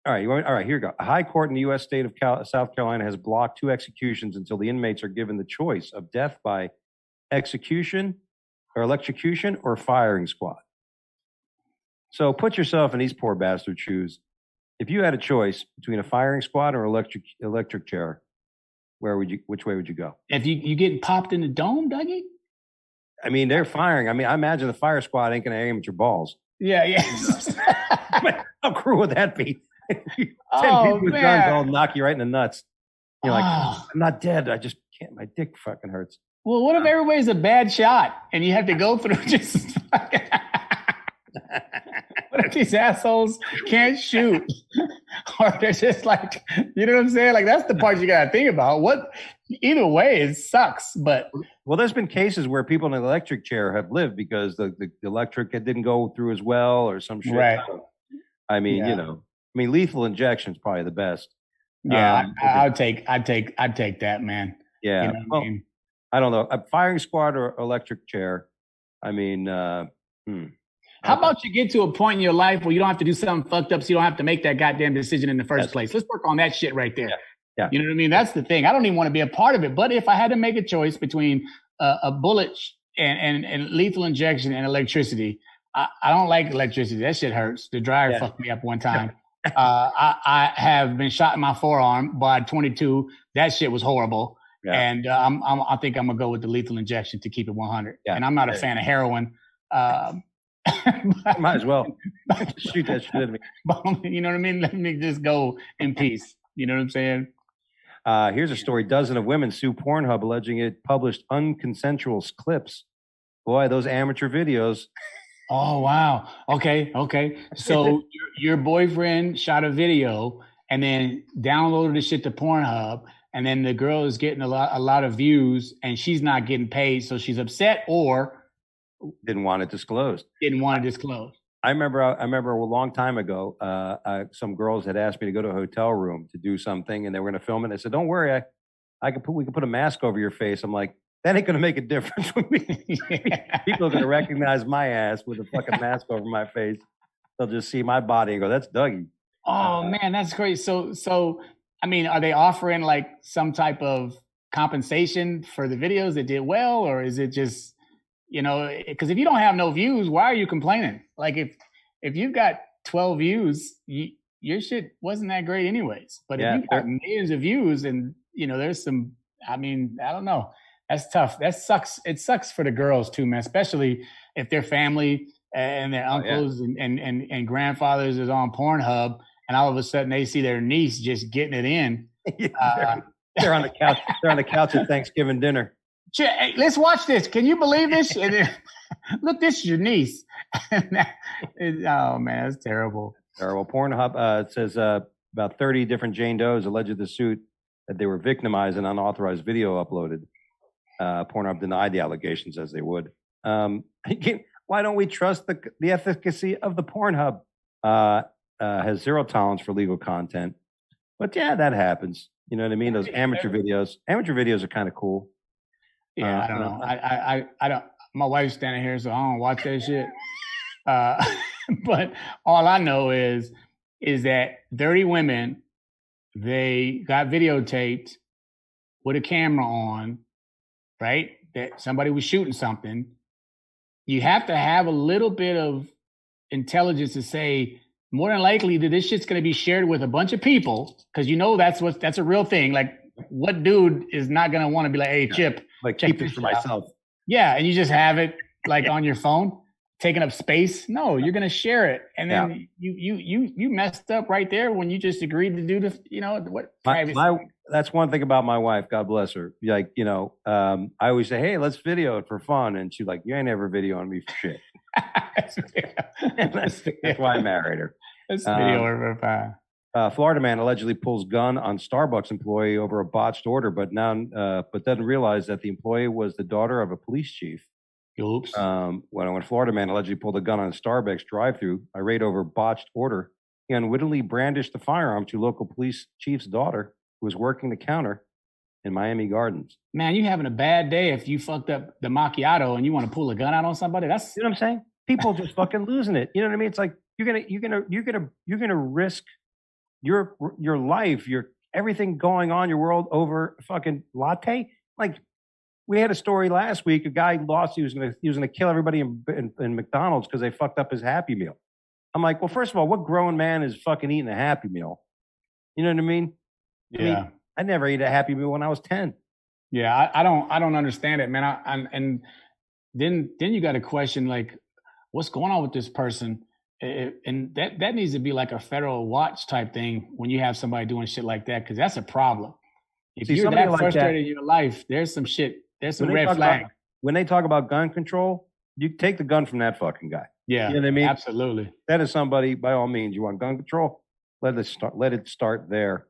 right. Here we go. A high court in the U.S. state of South Carolina has blocked 2 executions until the inmates are given the choice of death by execution or electrocution or firing squad. So put yourself in these poor bastards' shoes. If you had a choice between a firing squad or electric chair, which way would you go? If you getting popped in the dome, Dougie? I mean, they're firing. I mean, I imagine the fire squad ain't going to aim at your balls. Yeah. How cruel would that be? 10 people with guns all knock you right in the nuts. You're like, I'm not dead. I just can't. My dick fucking hurts. Well, what if everybody's a bad shot and you have to go through just... What if these assholes can't shoot? Or they're just like, you know what I'm saying? Like, that's the part you got to think about. Either way, it sucks, but... Well, there's been cases where people in an electric chair have lived because the electric didn't go through as well or some shit. Right. I mean, lethal injection is probably the best. Yeah, I'd take that, man. Yeah. You know what I mean? I don't know. A firing squad or electric chair. I mean, How about you get to a point in your life where you don't have to do something fucked up so you don't have to make that goddamn decision in the first place? Let's work on that shit right there. Yeah. You know what I mean? That's the thing. I don't even want to be a part of it. But if I had to make a choice between a bullet and lethal injection and electricity, I don't like electricity. That shit hurts. The dryer fucked me up one time. I have been shot in my forearm by 22. That shit was horrible. Yeah. And I think I'm going to go with the lethal injection to keep it 100. Yeah. And I'm not a fan of heroin. Might as well shoot that shit at me. You know what I mean? Let me just go in peace. You know what I'm saying? Here's a story. Dozen of women sue Pornhub alleging it published unconsensual clips. Boy, those amateur videos. Oh, wow. Okay. So your boyfriend shot a video and then downloaded the shit to Pornhub, and then the girl is getting a lot of views and she's not getting paid, so she's upset or didn't want it disclosed. I remember a long time ago, some girls had asked me to go to a hotel room to do something, and they were going to film it. And I said, "Don't worry, we can put a mask over your face." I'm like, that ain't gonna make a difference with me. Yeah. People are gonna recognize my ass with a fucking mask over my face. They'll just see my body and go, "That's Dougie." Oh man, that's great. So I mean, are they offering like some type of compensation for the videos that did well, or is it just, because if you don't have no views, why are you complaining? Like if you've got 12 views, your shit wasn't that great anyways. But if you've got millions of views and there's some, I mean, I don't know. That's tough. That sucks. It sucks for the girls too, man, especially if their family and their uncles and grandfathers is on Pornhub, and all of a sudden they see their niece just getting it in. They're on the couch. They're on the couch at Thanksgiving dinner. Hey, let's watch this. Can you believe this? Look, this is your niece. Oh man, that's terrible. Terrible. Pornhub it says about 30 different Jane Does alleged the suit that they were victimized and unauthorized video uploaded. Pornhub denied the allegations as they would. Why don't we trust the efficacy of the Pornhub? Has zero tolerance for legal content. But yeah, that happens. You know what I mean? Those amateur videos. Amateur videos are kind of cool. Yeah, I don't know. I don't. My wife's standing here, so I don't watch that shit. But all I know is that 30 women, they got videotaped with a camera on, right? That somebody was shooting something. You have to have a little bit of intelligence to say, more than likely that this shit's going to be shared with a bunch of people, because that's a real thing. Like, what dude is not going to want to be like, hey, Chip, like keep this for myself? Yeah, and you just have it like on your phone, taking up space. No, you're going to share it, and then you messed up right there when you just agreed to do what privacy. That's one thing about my wife. God bless her. Like, I always say, hey, let's video it for fun, and she's like, you ain't ever videoing me for shit. That's why I married her. Let's video her for fun. Florida man allegedly pulls gun on Starbucks employee over a botched order, but doesn't realize that the employee was the daughter of a police chief. Oops. When Florida man allegedly pulled a gun on a Starbucks drive-through, irate over botched order, he unwittingly brandished the firearm to local police chief's daughter, who was working the counter in Miami Gardens. Man, you having a bad day if you fucked up the macchiato and you want to pull a gun out on somebody. That's, you know what I'm saying? People just fucking losing it. You know what I mean? It's like you're gonna risk your life, your everything going on your world over a fucking latte. Like, we had a story last week. A guy lost. He was gonna kill everybody in McDonald's because they fucked up his Happy Meal. I'm like, well, first of all, what grown man is fucking eating a Happy Meal? You know what I mean? Yeah. I never ate a Happy Meal when I was 10. Yeah, I don't understand it, man. And then you got to question, like, what's going on with this person? And that needs to be like a federal watch type thing when you have somebody doing shit like that, because that's a problem. If you're that frustrated in your life, there's some shit. There's some red flag. When they talk about gun control, you take the gun from that fucking guy. Yeah, you know what I mean? Absolutely. That is somebody, by all means, you want gun control, let it start there.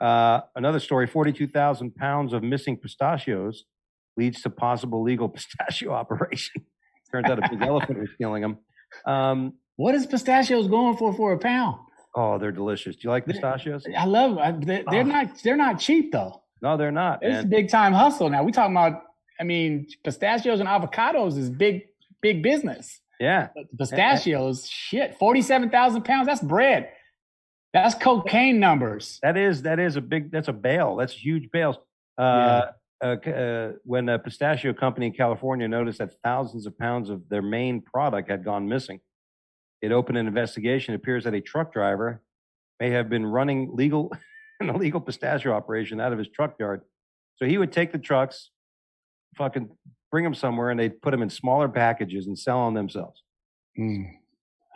Another story, 42,000 pounds of missing pistachios leads to possible legal pistachio operation. Turns out a big elephant was stealing them. What is pistachios going for a pound? Oh, they're delicious. Do you like pistachios? I love them. They're not cheap though. No, they're not. It's a big time hustle now. We talking about, pistachios and avocados is big business. Yeah. But the pistachios, shit, 47,000 pounds. That's bread. That's cocaine numbers. That's a bale. That's huge bales. When a pistachio company in California noticed that thousands of pounds of their main product had gone missing, it opened an investigation. It appears that a truck driver may have been running an illegal pistachio operation out of his truck yard. So he would take the trucks, fucking bring them somewhere, and they'd put them in smaller packages and sell them themselves.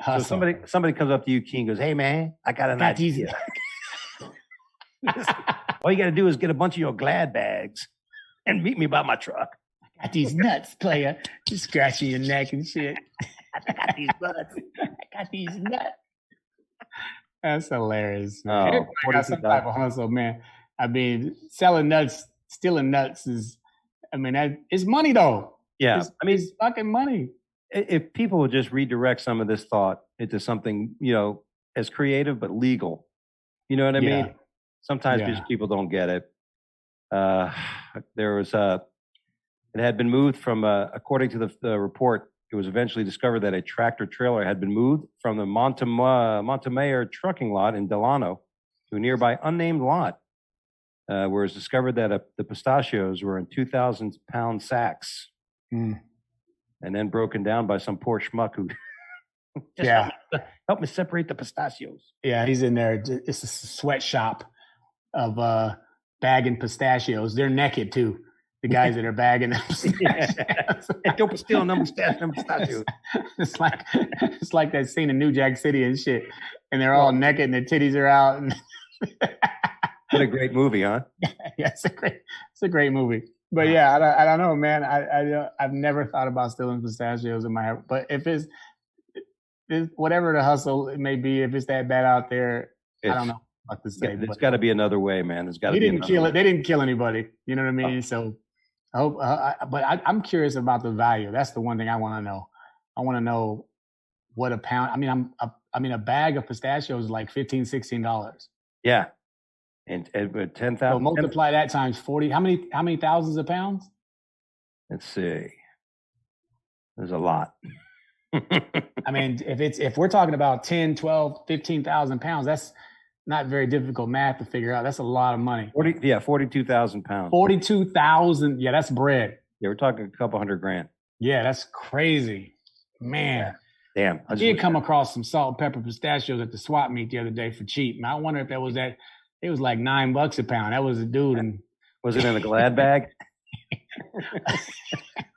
So somebody comes up to you, King, goes, "Hey man, I got an idea. All you got to do is get a bunch of your Glad bags and meet me by my truck. I got these nuts, player. Just scratching your neck and shit. I got these nuts. I got these nuts." That's hilarious. Oh, Everybody got some type of hustle, man. Selling nuts, stealing nuts it's money though. Yeah, it's fucking money. If people would just redirect some of this thought into something, as creative but legal, you know what I mean? Sometimes people don't get it. There was It had been moved from, according to the report, it was eventually discovered that a tractor trailer had been moved from the Montemayor trucking lot in Delano to a nearby unnamed lot, where it was discovered that the pistachios were in 2,000-pound sacks, and then broken down by some poor schmuck who just help me separate the pistachios. Yeah, he's in there. It's a sweatshop of bagging pistachios. They're naked too. The guys that are bagging them. Don't steal them pistachios. It's like that scene in New Jack City and shit, and they're all naked and their titties are out. And what a great movie, huh? Yeah, it's a great movie. But yeah, I don't know, man. I've never thought about stealing pistachios in my head. But if it's whatever the hustle it may be, if it's that bad out there, I don't know what to say. There's got to be another way, man. There's got to be. They didn't kill anybody. You know what I mean? So. I hope, but I'm curious about the value. That's the one thing I want to know. I want to know what a pound. I mean, a bag of pistachios is like $15-$16. Yeah, and 10,000. So multiply that times 40. How many thousands of pounds? Let's see. There's a lot. I mean, if we're talking about 10, 12, 15,000 pounds, that's not very difficult math to figure out. That's a lot of money. 42,000 pounds. 42,000. Yeah, that's bread. Yeah, we're talking a couple $100,000. Yeah, that's crazy, man. Damn. I did come across some salt and pepper pistachios at the swap meet the other day for cheap. And I wonder if that was that. It was like $9 a pound. That was a dude. And was it in a Glad bag?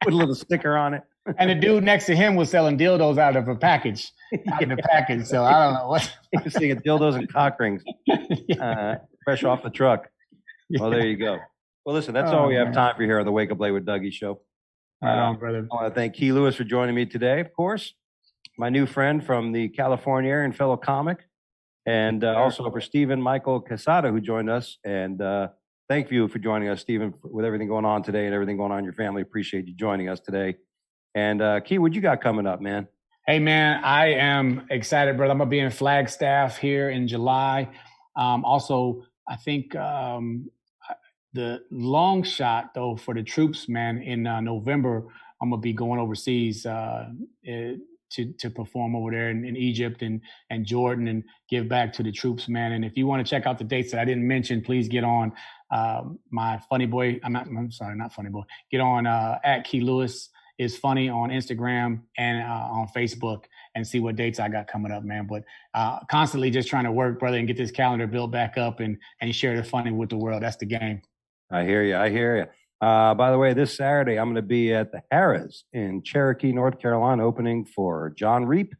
With a little sticker on it. And the dude next to him was selling dildos out of a package. Out of the package. So I don't know what. You're seeing dildos and cock rings fresh off the truck. Well, there you go. Well, listen, that's all we have time for here on the Wake Up Late with Dougie show. Right on, brother. I want to thank Key Lewis for joining me today, of course. My new friend from the California area and fellow comic. And also for Stephen Michael Quezada, who joined us. And thank you for joining us, Stephen, with everything going on today and everything going on in your family. Appreciate you joining us today. And Key, what you got coming up, man? Hey, man, I am excited, brother. I'm going to be in Flagstaff here in July. Also, I think the long shot, though, for the troops, man, in November, I'm going to be going overseas to perform over there in Egypt and Jordan and give back to the troops, man. And if you want to check out the dates that I didn't mention, please get on my Funny Boy. Not Funny Boy. Get on at Key Lewis is Funny on Instagram and on Facebook and see what dates I got coming up, man. But constantly just trying to work, brother, and get this calendar built back up and share the funny with the world. That's the game. I hear you. By the way, this Saturday, I'm going to be at the Harrah's in Cherokee, North Carolina, opening for John Reap.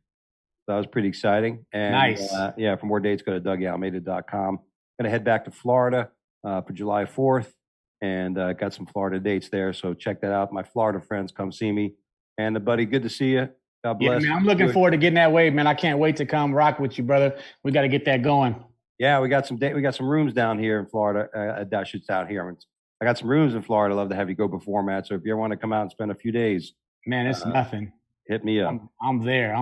That was pretty exciting. And, nice. For more dates, go to DougieAlmeida.com. Going to head back to Florida for July 4th. And got some Florida dates there. So check that out. My Florida friends, come see me. And buddy, good to see you. God bless. Yeah, man, I'm looking forward to getting that wave, man. I can't wait to come rock with you, brother. We got to get that going. Yeah, we got some rooms down here in Florida. Out here. I got some rooms in Florida. I'd love to have you go perform at. So if you ever want to come out and spend a few days, man, it's nothing. Hit me up. I'm there.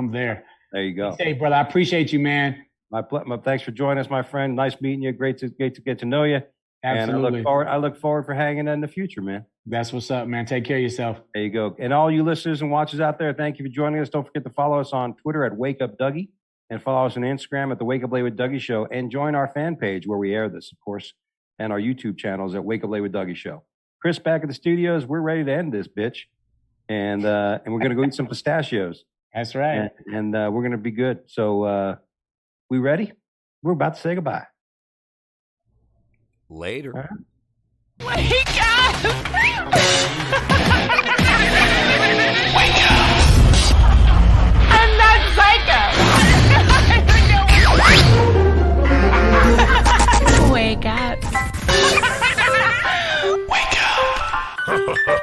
There you go. Hey, brother, I appreciate you, man. My thanks for joining us, my friend. Nice meeting you. Great to get to know you. Absolutely. And I look forward for hanging in the future, man. That's what's up, man. Take care of yourself. There you go. And all you listeners and watchers out there, thank you for joining us. Don't forget to follow us on Twitter at Wake Up Dougie and follow us on Instagram at the Wake Up Late with Dougie Show and join our fan page where we air this, of course, and our YouTube channels at Wake Up Late with Dougie Show. Chris back at the studios. We're ready to end this bitch. And we're going to go eat some pistachios. That's right. And we're going to be good. So we ready? We're about to say goodbye. Later. Right. Wake up! Wake up. I'm not psycho! Wake up. Wake up.